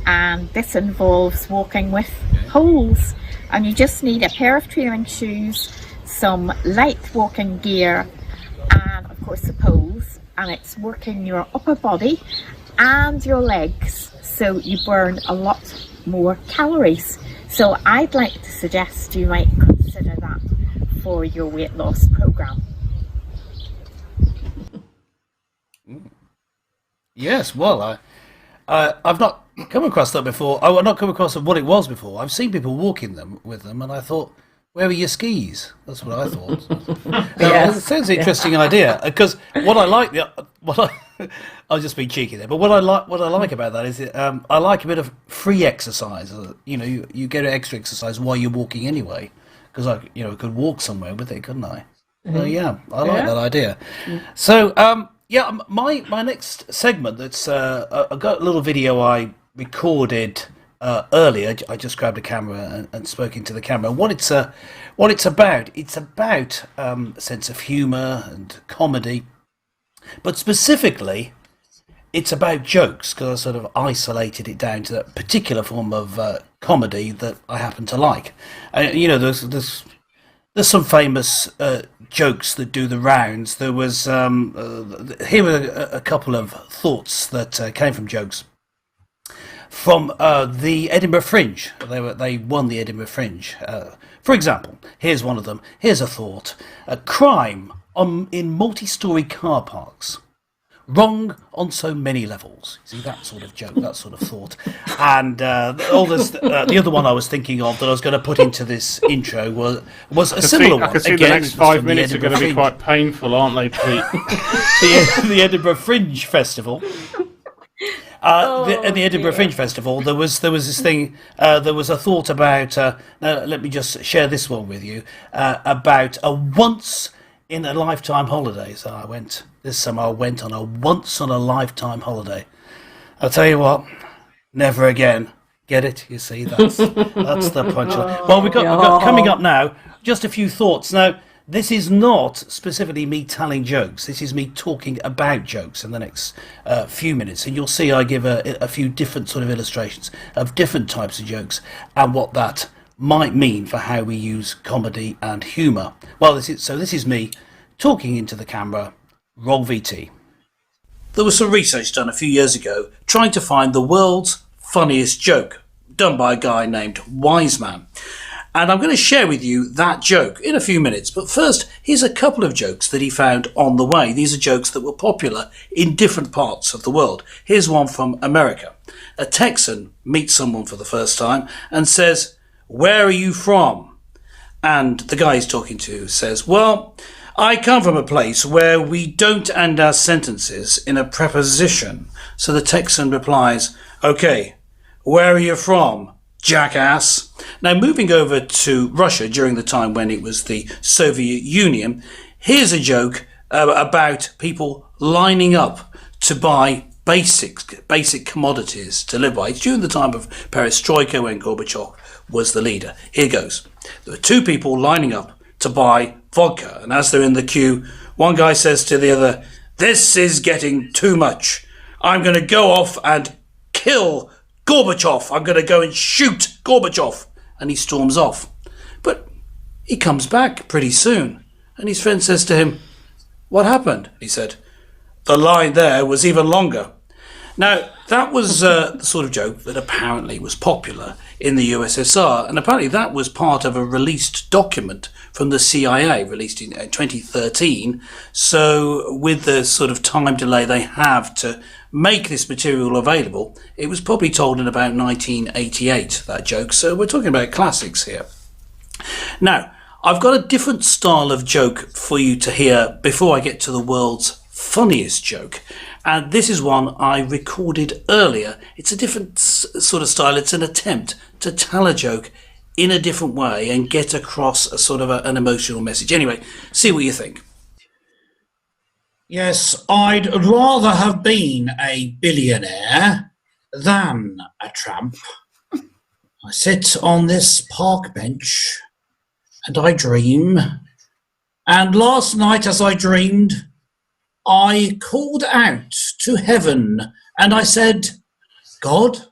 and this involves walking with poles. And you just need a pair of training shoes, some light walking gear, and of course the poles. And it's working your upper body and your legs, so you burn a lot more calories. So I'd like to suggest you might consider that for your weight loss program. Yes, well, I've not come across that before. I've not come across what it was before. I've seen people walking with them, and I thought, where are your skis? That's what I thought. It sounds an interesting idea, because what I like, I'll just be cheeky there, but what I like about that is I like a bit of free exercise. You get extra exercise while you're walking anyway, because I could walk somewhere with it, couldn't I? So yeah, I like that idea. So my next segment, that's I've got a little video I recorded earlier. I just grabbed a camera and spoke into the camera. What it's about a sense of humour and comedy, but specifically it's about jokes, because I sort of isolated it down to that particular form of comedy that I happen to like. There's some famous jokes that do the rounds. There was here were a couple of thoughts that came from jokes from the Edinburgh Fringe. They won the Edinburgh Fringe. For example, here's one of them. Here's a thought: a crime in multi-storey car parks. Wrong on so many levels. See, that sort of joke, that sort of thought. And all this, the other one I was thinking of that I was going to put into this intro was a similar one. I can see the next 5 minutes are going to be quite painful, aren't they, Pete? the Edinburgh Fringe Festival. The Edinburgh Fringe Festival, there was this thing. There was a thought about. Let me just share this one with you about a once in a lifetime holiday. So this summer I went on a once in a lifetime holiday. I'll tell you what, never again. Get it? You see, that's the punchline. Well, we've got coming up now. Just a few thoughts. Now, this is not specifically me telling jokes. This is me talking about jokes in the next few minutes, and you'll see I give a few different sort of illustrations of different types of jokes and what that might mean for how we use comedy and humour. Well, this is me talking into the camera. Roll VT. There was some research done a few years ago trying to find the world's funniest joke, done by a guy named Wiseman. And I'm going to share with you that joke in a few minutes. But first, here's a couple of jokes that he found on the way. These are jokes that were popular in different parts of the world. Here's one from America. A Texan meets someone for the first time and says, "Where are you from?" And the guy he's talking to says, "Well, I come from a place where we don't end our sentences in a preposition." So the Texan replies, "Okay, where are you from, jackass?" Now, moving over to Russia during the time when it was the Soviet Union, here's a joke about people lining up to buy basic commodities to live by. It's during the time of Perestroika, when Gorbachev was the leader. Here goes. There were two people lining up to buy vodka, and as they're in the queue, one guy says to the other, "This is getting too much. I'm going to go off and kill Gorbachev. I'm going to go and shoot Gorbachev." And he storms off. But he comes back pretty soon, and his friend says to him, "What happened?" He said, "The line there was even longer." Now, that was the sort of joke that apparently was popular in the USSR, and apparently that was part of a released document from the CIA, released in 2013. So with the sort of time delay they have to make this material available, it was probably told in about 1988, that joke. So we're talking about classics here. Now, I've got a different style of joke for you to hear before I get to the world's funniest joke. And this is one I recorded earlier. It's a different sort of style. It's an attempt to tell a joke in a different way and get across a sort of an emotional message. Anyway, see what you think. Yes, I'd rather have been a billionaire than a tramp. I sit on this park bench and I dream. And last night as I dreamed, I called out to heaven and I said, God,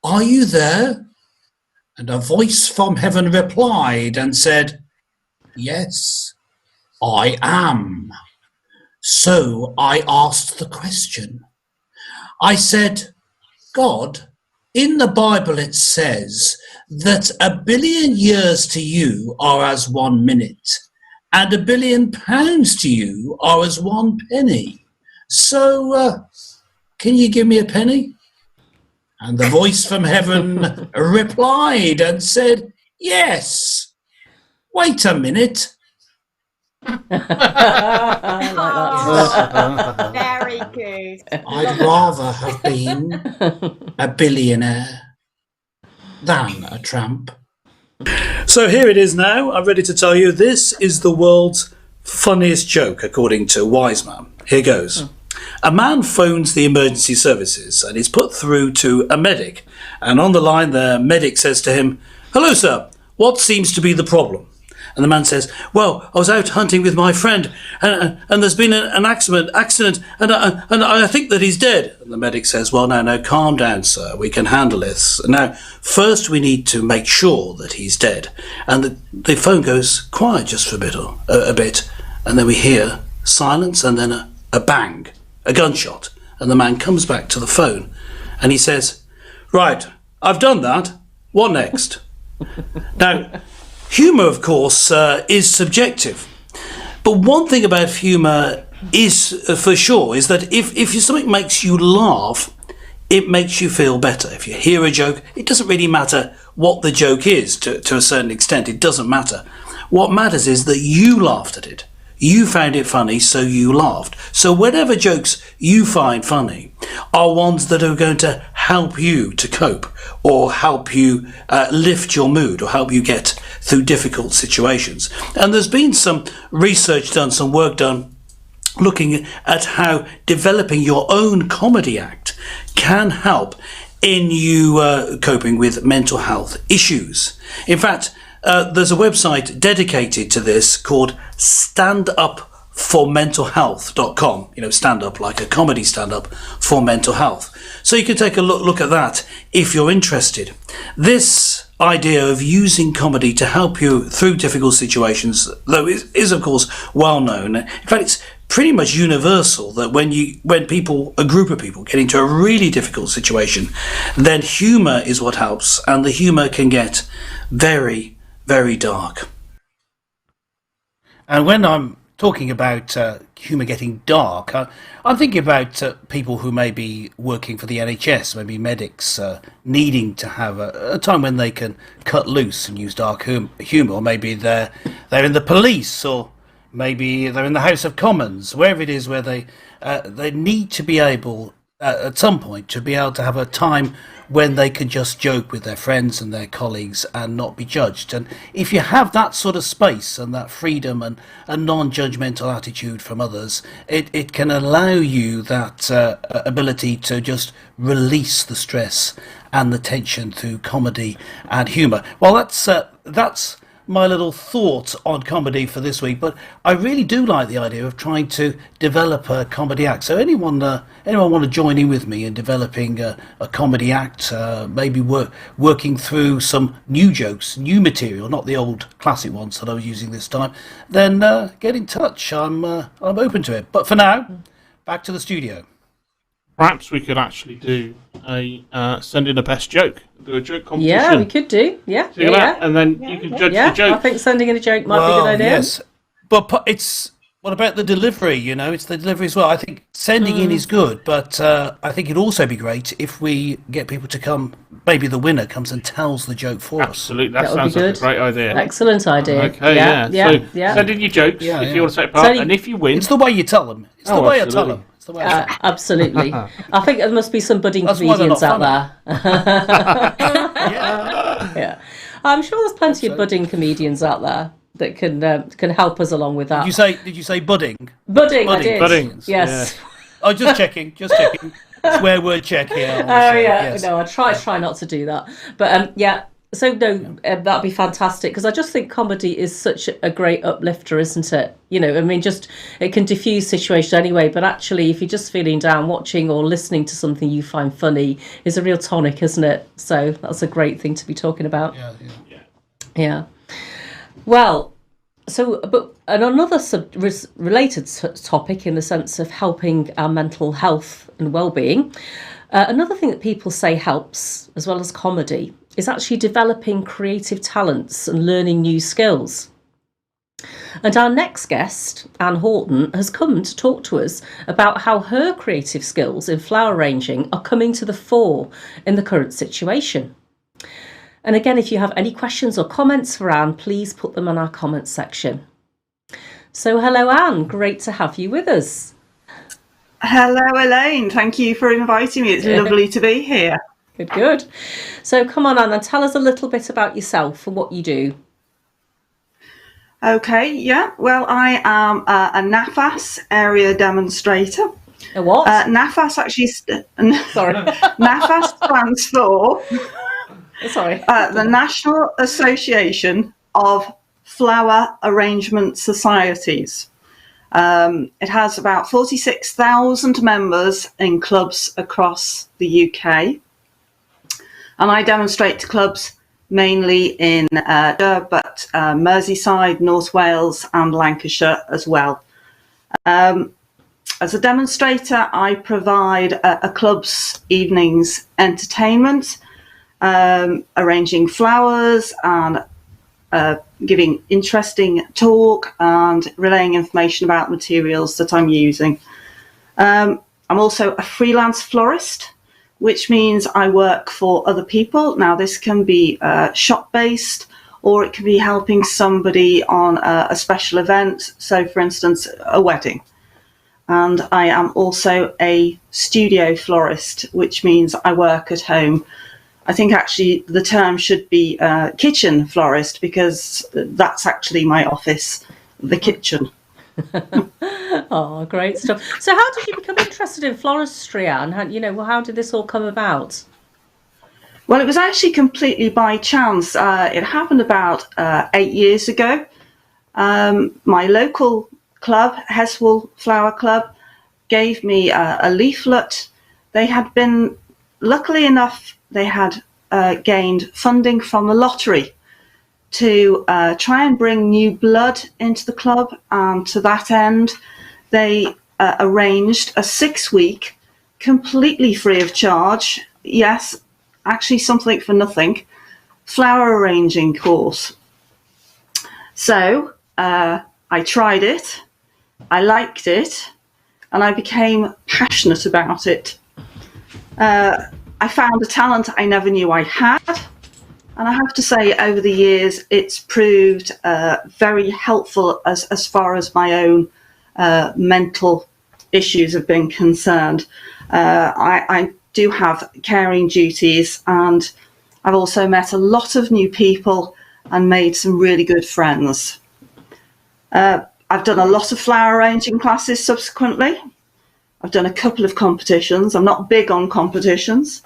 are you there? And a voice from heaven replied and said, yes, I am. So I asked the question. I said, God, in the Bible it says that 1 billion years to you are as 1 minute, and £1 billion to you are as 1 penny. So, can you give me a penny? And the voice from heaven replied and said, yes. Wait a minute. Very good. I'd rather have been a billionaire than a tramp. So here it is now. I'm ready to tell you this is the world's funniest joke, according to Wiseman. Here goes. A man phones the emergency services and is put through to a medic. And on the line, the medic says to him, hello, sir. What seems to be the problem? And the man says, well, I was out hunting with my friend and there's been an accident and I think that he's dead. And the medic says, well, no, calm down, sir. We can handle this. Now, first we need to make sure that he's dead. And the phone goes quiet just for a bit. And then we hear silence and then a bang, a gunshot. And the man comes back to the phone and he says, right, I've done that. What next? Now, humour, of course, is subjective. But one thing about humour is, for sure, is that if something makes you laugh, it makes you feel better. If you hear a joke, it doesn't really matter what the joke is to a certain extent. It doesn't matter. What matters is that you laughed at it. You found it funny, so you laughed. So whatever jokes you find funny are ones that are going to help you to cope or help you lift your mood or help you get through difficult situations. And there's been some research done, some work done, looking at how developing your own comedy act can help in you coping with mental health issues. In fact, there's a website dedicated to this called standupformentalhealth.com. You know, stand up like a comedy stand up for mental health. So you can take a look at that if you're interested. This idea of using comedy to help you through difficult situations, though, is of course well known. In fact, it's pretty much universal that when a group of people get into a really difficult situation, then humour is what helps, and the humour can get very, very dark. And when I'm talking about humour getting dark, I'm thinking about people who may be working for the NHS, maybe medics, needing to have a time when they can cut loose and use dark humour, or maybe they're in the police, or maybe they're in the House of Commons, wherever it is where they need to be able, at some point, to be able to have a time when they can just joke with their friends and their colleagues and not be judged. And if you have that sort of space and that freedom and a non-judgmental attitude from others, it can allow you that ability to just release the stress and the tension through comedy and humour. Well, that's my little thought on comedy for this week, but I really do like the idea of trying to develop a comedy act. So anyone want to join in with me in developing a comedy act, maybe working through some new jokes, new material, not the old classic ones that I was using this time, then get in touch. I'm open to it. But for now, back to the studio. Perhaps we could actually do a send in a best joke. Do a joke competition. Yeah, we could do. Yeah. And then you can judge the joke. I think sending in a joke might be a good idea. Yes, but it's What about the delivery? It's the delivery as well. I think sending in is good, but I think it'd also be great if we get people to come. Maybe the winner comes and tells the joke for us. Absolutely, that That would be sounds like a good. great idea. Excellent idea. Okay, yeah. Send in your jokes if you want to take part, and if you win, It's the way you tell them. It's the way I tell them. It's the way I tell them. Absolutely. I think there must be some budding That's why they're comedians not out there. Yeah. Yeah, I'm sure there's plenty of budding comedians out there that can help us along with that. Did you say budding? Budding, I did. Budding, Yes. yeah. Oh, just checking. Swear word check here. Oh yeah. Yes. No, I try not to do that. But yeah. So no, that'd be fantastic, because I just think comedy is such a great uplifter, isn't it? I mean, just it can diffuse situations anyway. But actually, if you're just feeling down, watching or listening to something you find funny is a real tonic, isn't it? So that's a great thing to be talking about. Yeah. Well, and another related topic in the sense of helping our mental health and well-being. Another thing that people say helps, as well as comedy, is actually developing creative talents and learning new skills. And our next guest, Anne Horton, has come to talk to us about how her creative skills in flower arranging are coming to the fore in the current situation. And again, if you have any questions or comments for Anne, please put them in our comments section. So hello, Anne. Great to have you with us. Hello, Elaine. Thank you for inviting me. It's lovely to be here. Good. So come on, Anne, and tell us a little bit about yourself and what you do. Okay, yeah. Well, I am a NAFAS area demonstrator. A what? NAFAS actually... Sorry. NAFAS stands for... Sorry. The National Association of Flower Arrangement Societies. It has about 46,000 members in clubs across the UK. And I demonstrate to clubs mainly in but Merseyside, North Wales and Lancashire as well. As a demonstrator, I provide a club's evenings entertainment, arranging flowers and giving interesting talk and relaying information about materials that I'm using. I'm also a freelance florist, which means I work for other people. Now, this can be shop-based, or it can be helping somebody on a special event. So, for instance, a wedding. And I am also a studio florist, which means I work at home. I think actually the term should be kitchen florist, because that's actually my office, the kitchen. Oh, great stuff. So how did you become interested in floristry, Anne? How did this all come about? Well, it was actually completely by chance. It happened about 8 years ago. My local club, Heswell Flower Club, gave me a leaflet. They had been, luckily enough, they had gained funding from the lottery to try and bring new blood into the club. And to that end, they arranged a 6-week, completely free of charge, yes, actually something for nothing, flower arranging course. So I tried it, I liked it, and I became passionate about it. I found a talent I never knew I had. And I have to say, over the years, it's proved very helpful as far as my own mental issues have been concerned. I do have caring duties, and I've also met a lot of new people and made some really good friends. I've done a lot of flower arranging classes subsequently. I've done a couple of competitions. I'm not big on competitions.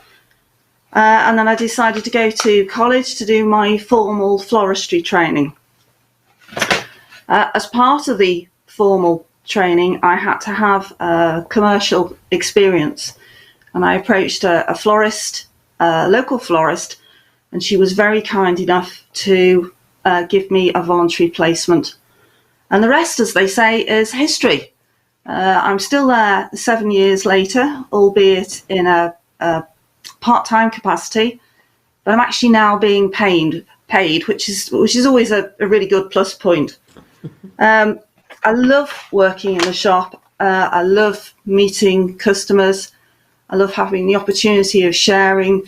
And then I decided to go to college to do my formal floristry training. As part of the formal training, I had to have commercial experience. And I approached a florist, a local florist, and she was very kind enough to give me a voluntary placement. And the rest, as they say, is history. I'm still there 7 years later, albeit in a part-time capacity, but I'm actually now being paid, which is always a really good plus point. I love working in the shop. I love meeting customers. I love having the opportunity of sharing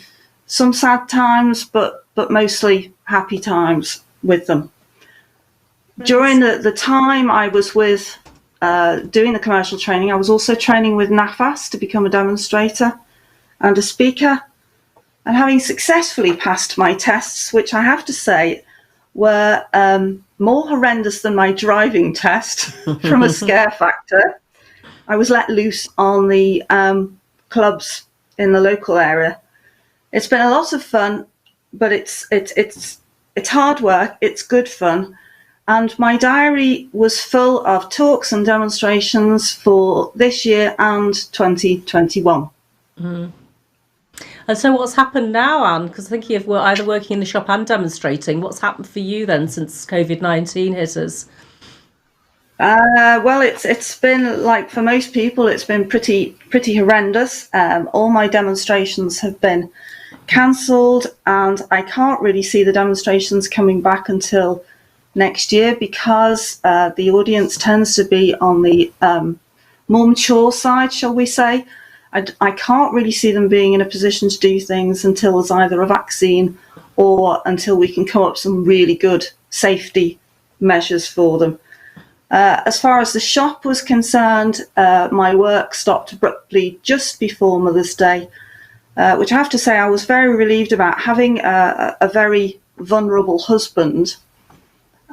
some sad times, but mostly happy times with them. During the time I was with doing the commercial training, I was also training with NAFAS to become a demonstrator and a speaker. And having successfully passed my tests, which I have to say were more horrendous than my driving test from a scare factor, I was let loose on the clubs in the local area. It's been a lot of fun, but it's hard work. It's good fun. And my diary was full of talks and demonstrations for this year and 2021. Mm. And so what's happened now, Anne? Because I think you've either working in the shop and demonstrating. What's happened for you then since COVID-19 hit us? Well, it's been like for most people, it's been pretty horrendous. All my demonstrations have been cancelled, and I can't really see the demonstrations coming back until next year because the audience tends to be on the more mature side, shall we say. I can't really see them being in a position to do things until there's either a vaccine or until we can come up with some really good safety measures for them. As far as the shop was concerned, my work stopped abruptly just before Mother's Day, which I have to say I was very relieved about. Having a very vulnerable husband,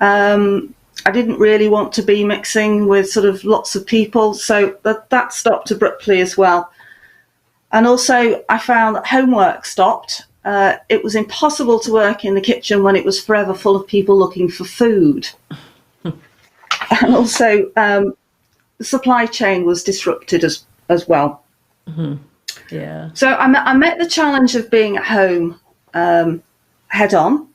I didn't really want to be mixing with sort of lots of people, so that stopped abruptly as well. And also I found that homework stopped. It was impossible to work in the kitchen when it was forever full of people looking for food. And also the supply chain was disrupted as well. Mm-hmm. Yeah. So I met the challenge of being at home head on.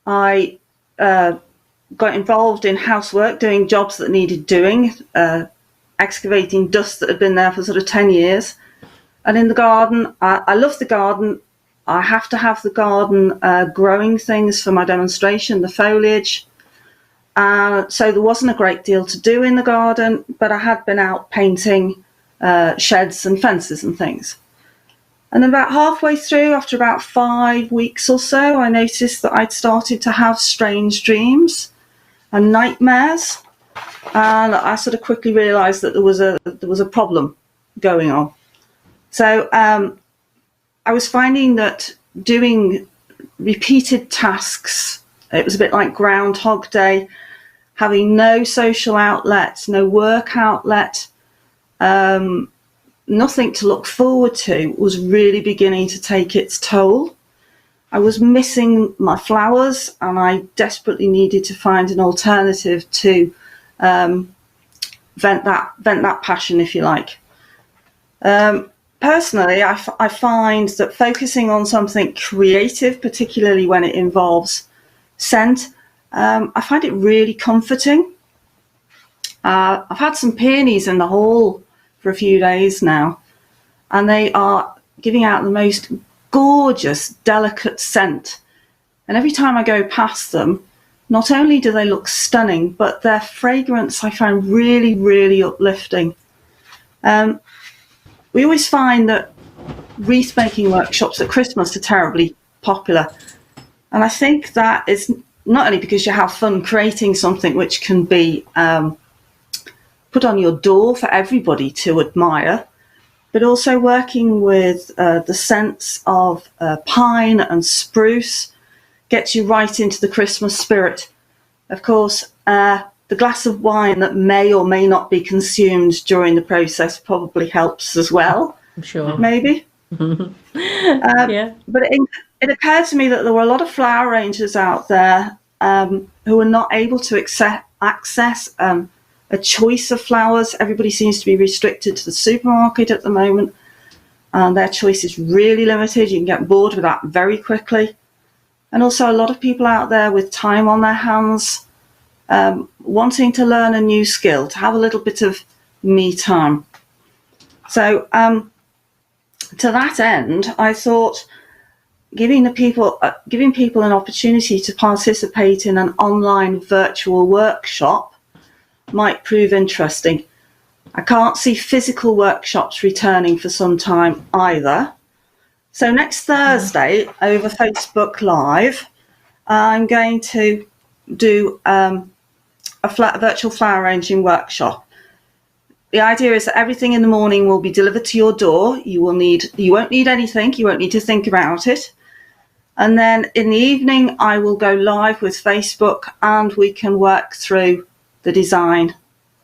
I got involved in housework, doing jobs that needed doing, excavating dust that had been there for sort of 10 years. And in the garden, I love the garden. I have to have the garden growing things for my demonstration, the foliage. So there wasn't a great deal to do in the garden, but I had been out painting sheds and fences and things. And then about halfway through, after about 5 weeks or so, I noticed that I'd started to have strange dreams and nightmares. And I sort of quickly realised that there was a problem going on. So I was finding that doing repeated tasks, it was a bit like Groundhog Day, having no social outlet, no work outlet, nothing to look forward to was really beginning to take its toll. I was missing my flowers and I desperately needed to find an alternative to vent that passion, if you like. Personally, I find that focusing on something creative, particularly when it involves scent, I find it really comforting. I've had some peonies in the hall for a few days now, and they are giving out the most gorgeous, delicate scent. And every time I go past them, not only do they look stunning, but their fragrance I find really, really uplifting. We always find that wreath making workshops at Christmas are terribly popular. And I think that is not only because you have fun creating something which can be put on your door for everybody to admire, but also working with the scents of pine and spruce gets you right into the Christmas spirit. Of course, the glass of wine that may or may not be consumed during the process probably helps as well. I'm sure. Maybe. Yeah. But it occurred to me that there were a lot of flower arrangers out there who are not able to access a choice of flowers. Everybody seems to be restricted to the supermarket at the moment, and their choice is really limited. You can get bored with that very quickly. And also a lot of people out there with time on their hands, wanting to learn a new skill, to have a little bit of me time. So to that end, I thought giving people an opportunity to participate in an online virtual workshop might prove interesting. I can't see physical workshops returning for some time either. So next Thursday over Facebook Live, I'm going to do a virtual flower arranging workshop. The idea is that everything in the morning will be delivered to your door. You won't need anything. You won't need to think about it. And then in the evening, I will go live with Facebook and we can work through the design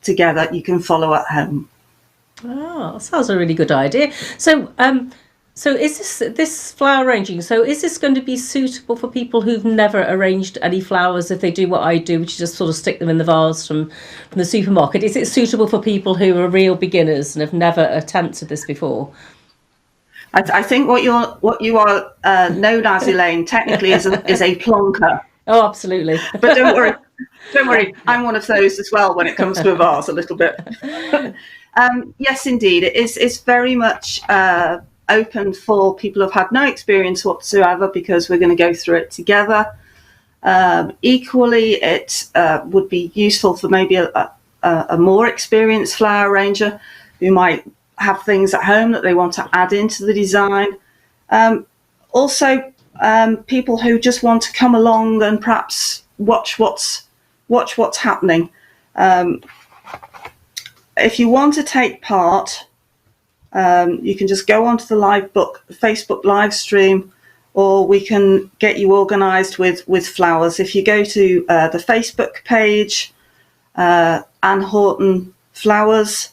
together. You can follow at home. Oh, that sounds a really good idea. So is this flower arranging? So is this going to be suitable for people who've never arranged any flowers? If they do what I do, which is just sort of stick them in the vase from the supermarket, is it suitable for people who are real beginners and have never attempted this before? I think what you are known as, Elaine, technically is a plonker. Oh, absolutely. But don't worry. I'm one of those as well when it comes to a vase a little bit. Yes, indeed, it's very much open for people who've had no experience whatsoever, because we're going to go through it together. Equally, it would be useful for maybe a more experienced flower arranger who might have things at home that they want to add into the design. Also, people who just want to come along and perhaps watch what's happening. If you want to take part, you can just go onto the Facebook live stream, or we can get you organised with flowers. If you go to the Facebook page, Anne Horton Flowers,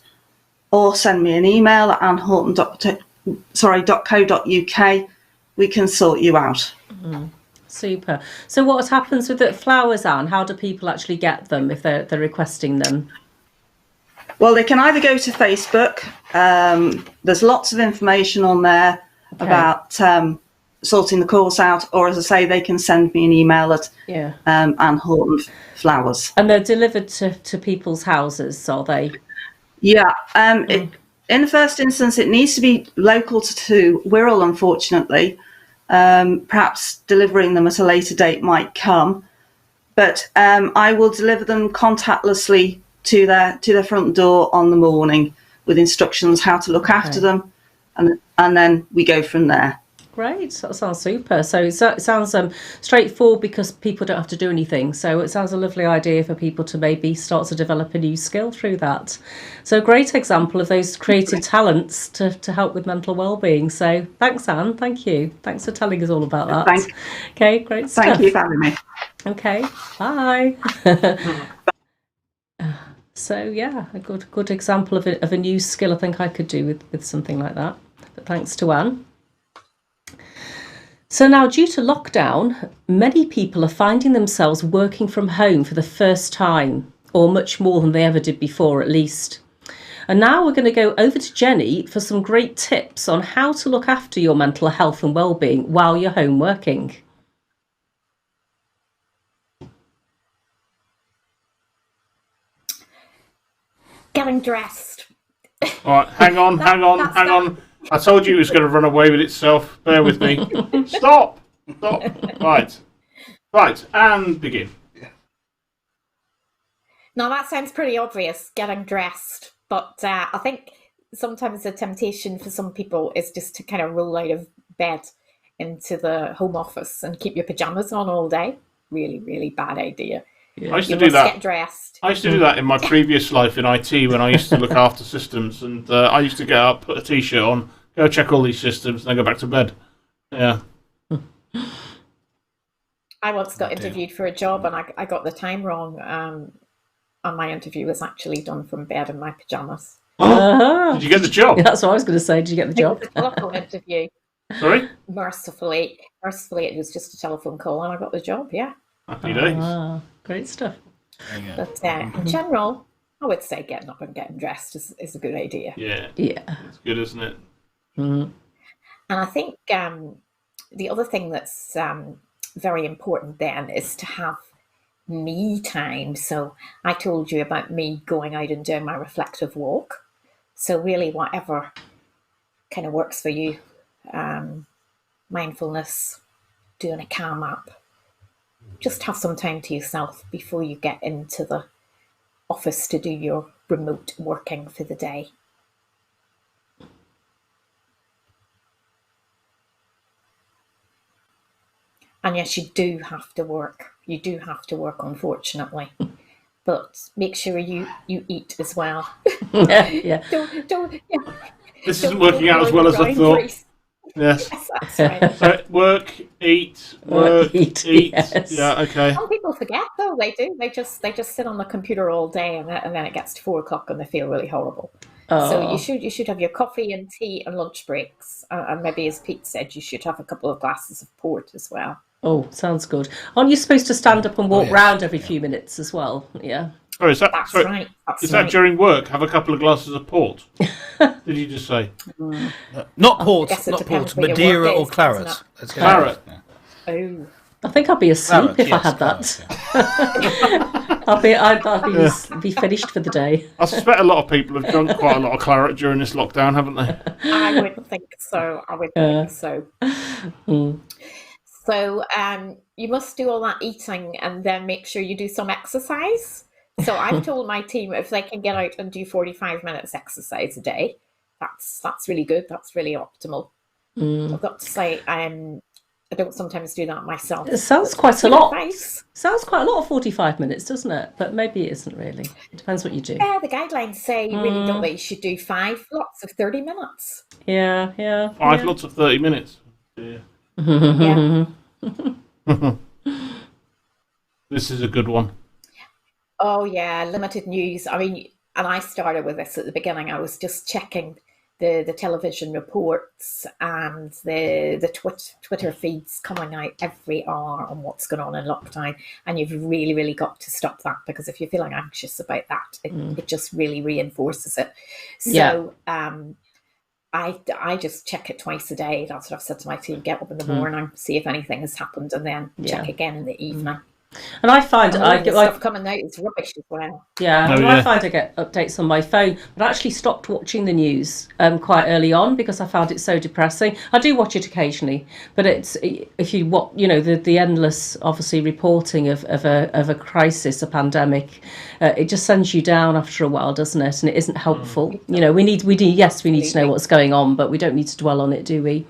or send me an email at annehorton.co.uk, we can sort you out. Super. So what happens with the flowers, Anne? How do people actually get them if they're requesting them? Well, they can either go to Facebook. There's lots of information on there about sorting the course out, or as I say, they can send me an email at Anne Horton Flowers. And they're delivered to people's houses, are they? Yeah. In the first instance, it needs to be local to Wirral, unfortunately. Perhaps delivering them at a later date might come, but I will deliver them contactlessly to their front door on the morning with instructions how to look after them, and then we go from there. Great, that sounds super. So it sounds straightforward because people don't have to do anything. So it sounds a lovely idea for people to maybe start to develop a new skill through that. So a great example of those creative talents to help with mental well-being. So thanks, Anne. Thank you. Thanks for telling us all about that. Thanks. Okay, great stuff. Thank you for having me. Okay, bye. So yeah, a good example of a new skill I think I could do with something like that. But thanks to Anne. So now, due to lockdown, many people are finding themselves working from home for the first time, or much more than they ever did before, at least. And now we're going to go over to Jenny for some great tips on how to look after your mental health and well-being while you're home working. Getting dressed. All right, hang on. I told you it was going to run away with itself. Bear with me. Stop. Right, and begin. Now that sounds pretty obvious, getting dressed, but I think sometimes the temptation for some people is just to kind of roll out of bed into the home office and keep your pajamas on all day. Really, really bad idea. Yeah. I used to do that. Get dressed. I used to do that in my previous life in IT when I used to look after systems, and I used to get up, put a t-shirt on, go check all these systems, and then go back to bed. Yeah. I once got interviewed for a job, and I got the time wrong. And my interview was actually done from bed in my pajamas. Did you get the job? Yeah, that's what I was going to say. Did you get the job? It was a telephone interview. Sorry? Mercifully, it was just a telephone call, and I got the job. Yeah. Happy days. Great stuff. But in general, I would say getting up and getting dressed is a good idea. Yeah. It's good, isn't it? Mm-hmm. And I think the other thing that's very important then is to have me time. So I told you about me going out and doing my reflective walk. So really whatever kind of works for you, mindfulness, doing a calm app, just have some time to yourself before you get into the office to do your remote working for the day. And yes, you do have to work. You do have to work, unfortunately. But make sure you eat as well. Yeah. This isn't working out as well as I thought. Yes. That's right. So work, eat, eat. Yes. Yeah, okay. Some people forget though. They do. They just sit on the computer all day, and then it gets to 4 o'clock, and they feel really horrible. So you should have your coffee and tea and lunch breaks, and maybe, as Pete said, you should have a couple of glasses of port as well. Oh, sounds good. Aren't you supposed to stand up and walk round every few minutes as well? Yeah. Oh, is that That's sorry, right. Is that during work? Have a couple of glasses of port? Did you just say? Not port, guess it not depends port, where your Madeira work or is, claret. doesn't Let's get Claret. Oh, I think I'd be asleep Claret, if I yes, had that. I'd be finished for the day. I suspect a lot of people have drunk quite a lot of claret during this lockdown, haven't they? I would think so. Think so. So you must do all that eating and then make sure you do some exercise. So I've told my team if they can get out and do 45 minutes exercise a day, that's really good. That's really optimal. I've got to say, I don't sometimes do that myself. It sounds quite a lot. Sounds quite a lot of 45 minutes, doesn't it? But maybe it isn't really. It depends what you do. Yeah, the guidelines say really don't they? You should do 5 lots of 30 minutes. Yeah. 5 lots of 30 minutes. Yeah. Yeah. This is a good one. Oh yeah, limited news. I mean, and I started with this at the beginning. I was just checking the television reports and the Twitter feeds coming out every hour on what's going on in lockdown. And you've really, really got to stop that, because if you're feeling anxious about that, it just really reinforces it. So I just check it twice a day. That's what I've said to my team. Get up in the morning, see if anything has happened, and then check again in the evening. And I find stuff coming out is rubbish as well. Yeah, I find I get updates on my phone, but I actually stopped watching the news quite early on because I found it so depressing. I do watch it occasionally, but it's if you what the endless obviously reporting of a crisis, a pandemic, it just sends you down after a while, doesn't it? And it isn't helpful. We need to know what's going on, but we don't need to dwell on it, do we?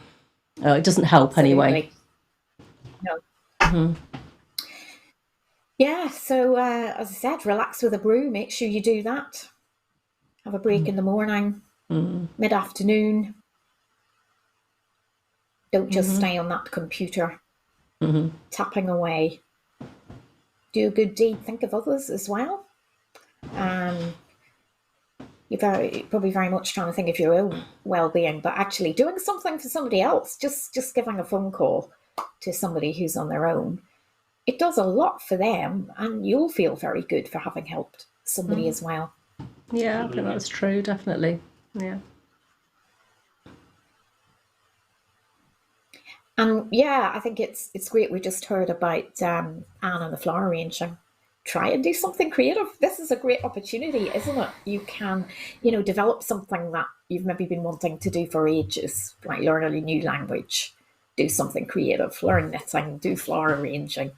It doesn't help anyway. No. Mm-hmm. Yeah, so as I said, relax with a brew. Make sure you do that. Have a break in the morning, mid-afternoon. Don't just stay on that computer, tapping away. Do a good deed. Think of others as well. You're probably very much trying to think of your own well-being, but actually doing something for somebody else, just giving a phone call to somebody who's on their own, it does a lot for them, and you'll feel very good for having helped somebody as well. Yeah, I think that's true, definitely. Yeah. And yeah, I think it's great. We just heard about Anne and the flower arranging. Try and do something creative. This is a great opportunity, isn't it? You can, develop something that you've maybe been wanting to do for ages, like learn a new language, do something creative, learn knitting, do flower arranging.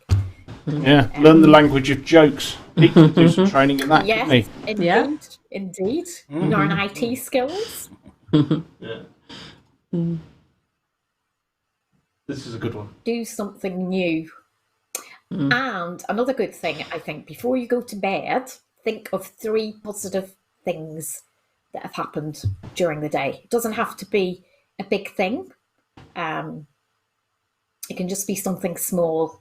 Yeah, learn the language of jokes. He could do some training in that, couldn't he? Indeed. Learn IT skills. Yeah. This is a good one. Do something new. And another good thing, I think, before you go to bed, think of 3 positive things that have happened during the day. It doesn't have to be a big thing. It can just be something small.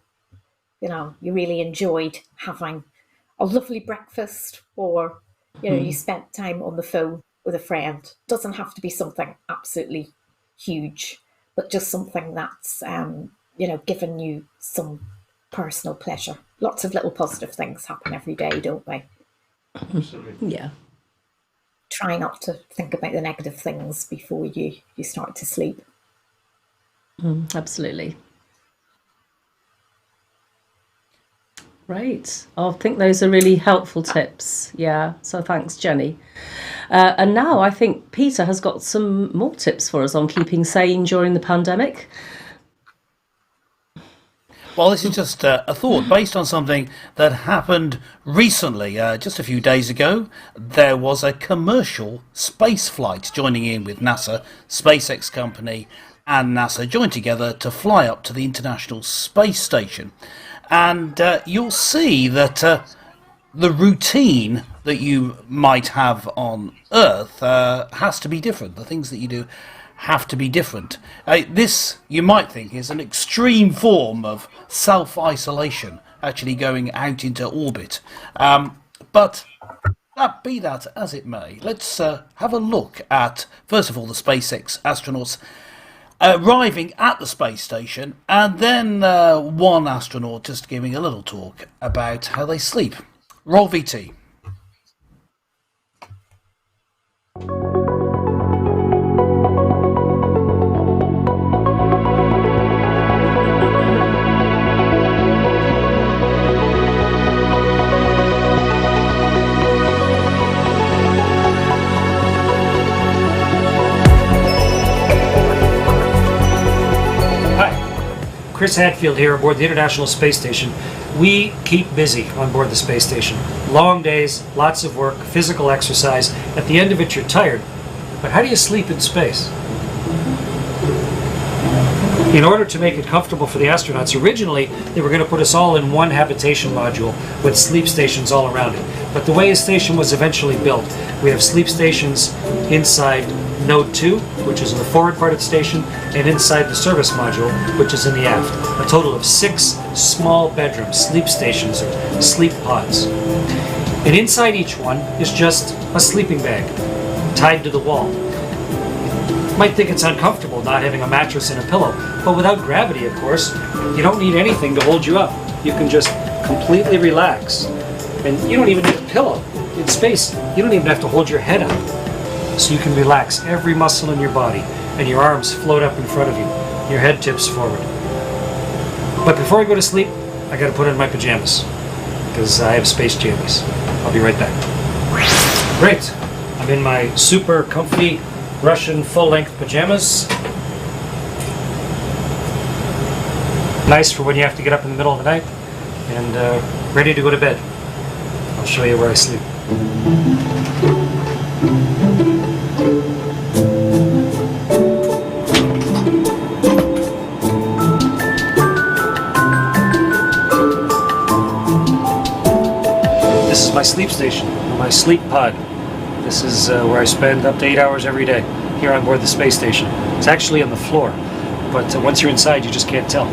You really enjoyed having a lovely breakfast, or, you spent time on the phone with a friend. It doesn't have to be something absolutely huge, but just something that's, given you some personal pleasure. Lots of little positive things happen every day, don't they? Absolutely. Yeah. Try not to think about the negative things before you start to sleep. Absolutely. Great. I think those are really helpful tips. Yeah. So thanks, Jenny. And now I think Peter has got some more tips for us on keeping sane during the pandemic. Well, this is just a thought based on something that happened recently. Just a few days ago, there was a commercial space flight joining in with NASA, SpaceX company, and NASA joined together to fly up to the International Space Station. And you'll see that the routine that you might have on Earth has to be different. The things that you do have to be different. This, you might think, is an extreme form of self-isolation, actually going out into orbit. But be that as it may, let's have a look at, first of all, the SpaceX astronauts arriving at the space station, and then one astronaut just giving a little talk about how they sleep. Roll VT. Chris Hadfield here aboard the International Space Station. We keep busy on board the space station. Long days, lots of work, physical exercise. At the end of it, you're tired. But how do you sleep in space? In order to make it comfortable for the astronauts, originally they were going to put us all in one habitation module with sleep stations all around it. But the way a station was eventually built, we have sleep stations inside Node 2, which is in the forward part of the station, and inside the service module, which is in the aft. A total of 6 small bedrooms, sleep stations, or sleep pods. And inside each one is just a sleeping bag tied to the wall. You might think it's uncomfortable not having a mattress and a pillow, but without gravity, of course, you don't need anything to hold you up. You can just completely relax. And you don't even need a pillow. In space, you don't even have to hold your head up. So you can relax every muscle in your body, and your arms float up in front of you. Your head tips forward. But before I go to sleep, I gotta put on my pajamas, because I have space jammies. I'll be right back. Great. I'm in my super comfy Russian full-length pajamas. Nice for when you have to get up in the middle of the night, and ready to go to bed. I'll show you where I sleep. This is my sleep station, my sleep pod. This is where I spend up to 8 hours every day here on board the space station. It's actually on the floor, but once you're inside, you just can't tell.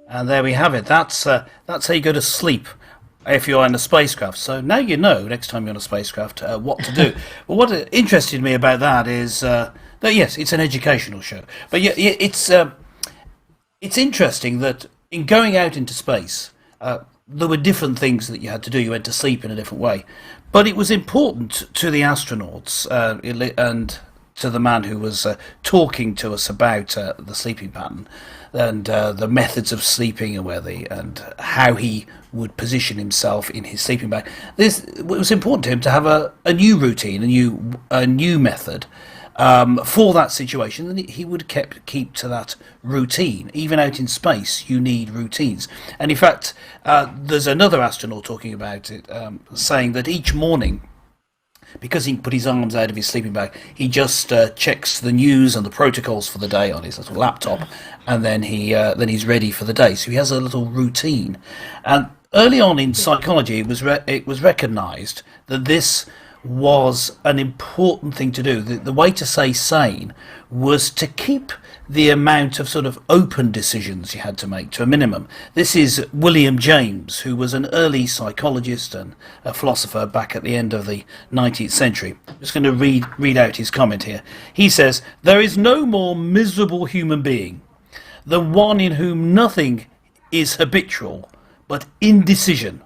And there we have it. That's how you go to sleep if you're in a spacecraft. So now you know next time you're on a spacecraft what to do. But what interested me about that is that yes, it's an educational show. But yeah, it's interesting that in going out into space, there were different things that you had to do. You went to sleep in a different way, but it was important to the astronauts and to the man who was talking to us about the sleeping pattern and the methods of sleeping and how he would position himself in his sleeping bag. It was important to him to have a new routine, a new method for that situation, and he would keep to that routine. Even out in space, you need routines. And in fact, there's another astronaut talking about it, saying that each morning, because he put his arms out of his sleeping bag, he just checks the news and the protocols for the day on his little laptop, and then he's ready for the day. So he has a little routine. And early on in psychology, it was recognised that this was an important thing to do. The way to stay sane was to keep the amount of sort of open decisions you had to make to a minimum. This is William James, who was an early psychologist and a philosopher back at the end of the 19th century. I'm just going to read out his comment here. He says, "There is no more miserable human being than one in whom nothing is habitual but indecision,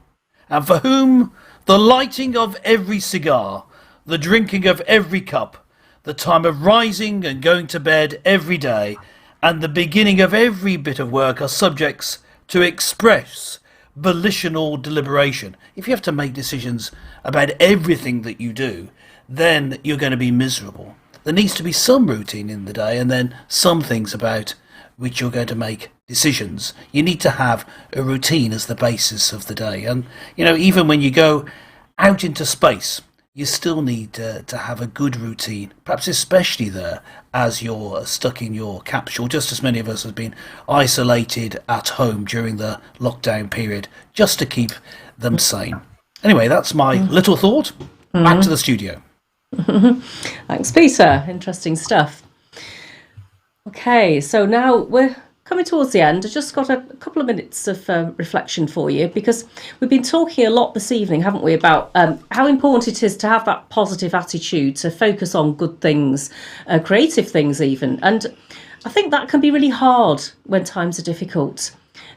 and for whom the lighting of every cigar, the drinking of every cup, the time of rising and going to bed every day, and the beginning of every bit of work are subjects to express volitional deliberation." If you have to make decisions about everything that you do, then you're going to be miserable. There needs to be some routine in the day, and then some things about which you're going to make decisions. You need to have a routine as the basis of the day. And, you know, even when you go out into space, you still need to have a good routine, perhaps especially there as you're stuck in your capsule, just as many of us have been isolated at home during the lockdown period, just to keep them sane. Anyway, that's my little thought. Back to the studio. Thanks, Peter. Interesting stuff. Okay, so now we're coming towards the end. I've just got a couple of minutes of reflection for you, because we've been talking a lot this evening, haven't we, about how important it is to have that positive attitude, to focus on good things, creative things even. And I think that can be really hard when times are difficult.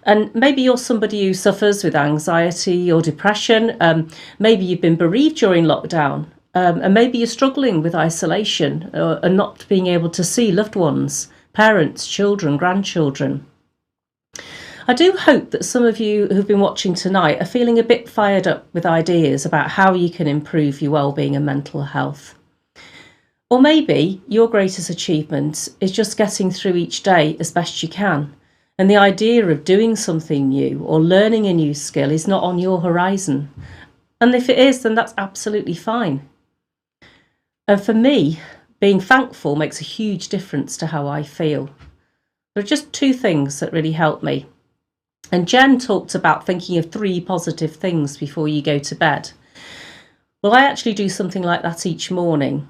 And maybe you're somebody who suffers with anxiety or depression. Maybe you've been bereaved during lockdown. And maybe you're struggling with isolation and not being able to see loved ones, parents, children, grandchildren. I do hope that some of you who've been watching tonight are feeling a bit fired up with ideas about how you can improve your wellbeing and mental health. Or maybe your greatest achievement is just getting through each day as best you can, and the idea of doing something new or learning a new skill is not on your horizon. And if it is, then that's absolutely fine. And for me, being thankful makes a huge difference to how I feel. There are just two things that really help me. And Jen talked about thinking of 3 positive things before you go to bed. Well, I actually do something like that each morning.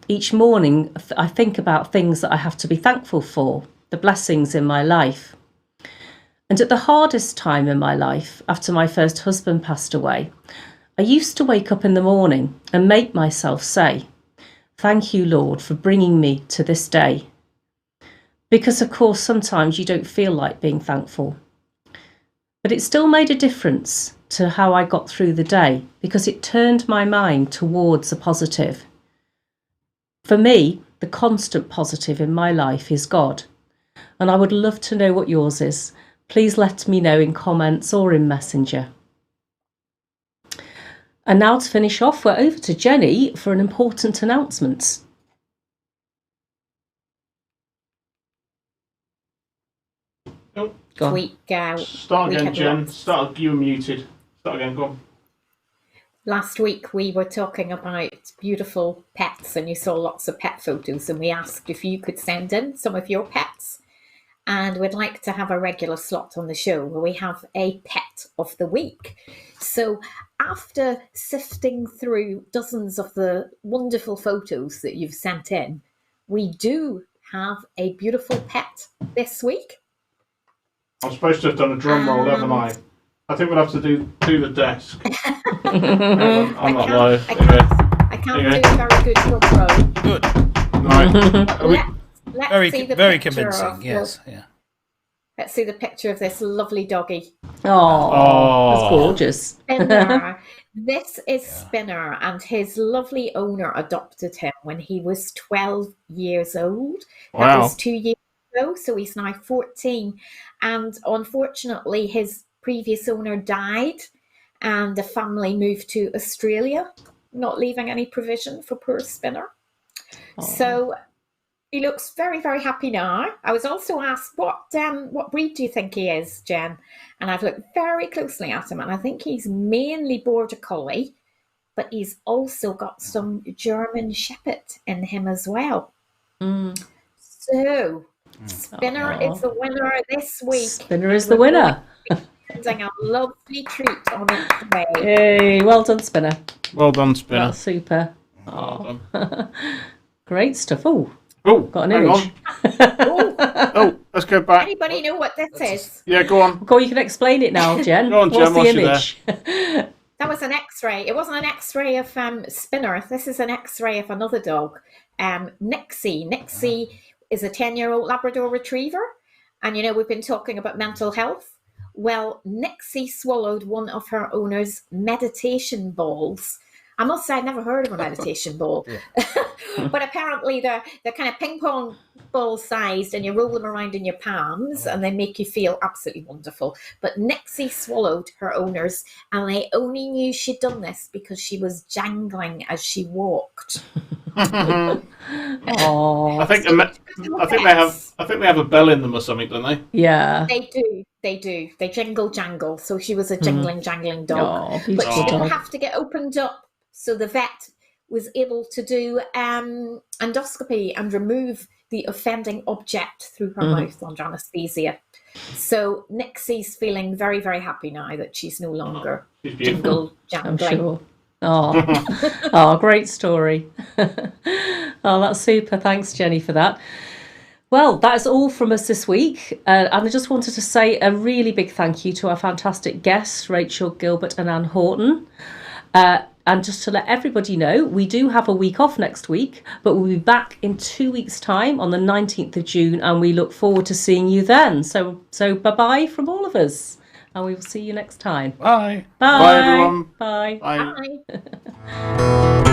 Each morning, I think about things that I have to be thankful for, the blessings in my life. And at the hardest time in my life, after my first husband passed away, I used to wake up in the morning and make myself say, "Thank you, Lord, for bringing me to this day." Because, of course, sometimes you don't feel like being thankful. But it still made a difference to how I got through the day, because it turned my mind towards a positive. For me, the constant positive in my life is God. And I would love to know what yours is. Please let me know in comments or in Messenger. And now to finish off, we're over to Jenny for an important announcement. Oh, Go on. Start again, Jen. You were muted. Start again, go on. Last week we were talking about beautiful pets, and you saw lots of pet photos, and we asked if you could send in some of your pets. And we'd like to have a regular slot on the show where we have a pet of the week. So after sifting through dozens of the wonderful photos that you've sent in, we do have a beautiful pet this week. I'm supposed to have done a drum roll, haven't I? I think we'll have to do the desk. I'm not live. I can't do a very good drum roll. Good. Right. Let's see the very picture convincing. Yes. Yeah. Let's see the picture of this lovely doggy. Oh, that's gorgeous. Spinner. This is Spinner, and his lovely owner adopted him when he was 12 years old. That was 2 years ago, so he's now 14. And unfortunately, his previous owner died, and the family moved to Australia, not leaving any provision for poor Spinner. So he looks very, very happy now. I was also asked, what breed do you think he is, Jen? And I've looked very closely at him, and I think he's mainly Border Collie, but he's also got some German Shepherd in him as well. So Spinner is the winner this week. Spinner is the winner. sending a lovely treat on its way. Yay, well done, Spinner. Well done, Spinner. That's super. Well done. Great stuff. Oh, got an hang image. Oh, let's go back. Anybody know what this is? Yeah, go on. Go, you can explain it now, Jen. Go on, Jen, What's the whilst you're image? That was an X-ray. It wasn't an X-ray of Spinner. This is an X-ray of another dog, Nixie. Nixie is a 10-year-old Labrador Retriever, and we've been talking about mental health. Well, Nixie swallowed one of her owner's meditation balls. I must say, I'd never heard of a meditation ball, but apparently they're kind of ping pong ball sized, and you roll them around in your palms, and they make you feel absolutely wonderful. But Nixie swallowed her owners, and they only knew she'd done this because she was jangling as she walked. Oh, I think they have a bell in them or something, don't they? yeah. They do. They jingle jangle. So she was a jangling dog, Oh, but beautiful she didn't dog. have to get opened up. So the vet was able to do endoscopy and remove the offending object through her mouth under anaesthesia. So Nixie's feeling very, very happy now that she's no longer jingle I'm jangling. sure. Oh, great story. Oh, that's super. Thanks, Jenny, for that. Well, that's all from us this week. And I just wanted to say a really big thank you to our fantastic guests, Rachel Gilbert and Anne Horton. And just to let everybody know, we do have a week off next week, but we'll be back in 2 weeks' time on the 19th of June, and we look forward to seeing you then. So bye-bye from all of us, and we will see you next time. Bye. Bye. Bye, everyone. Bye. Bye. Bye.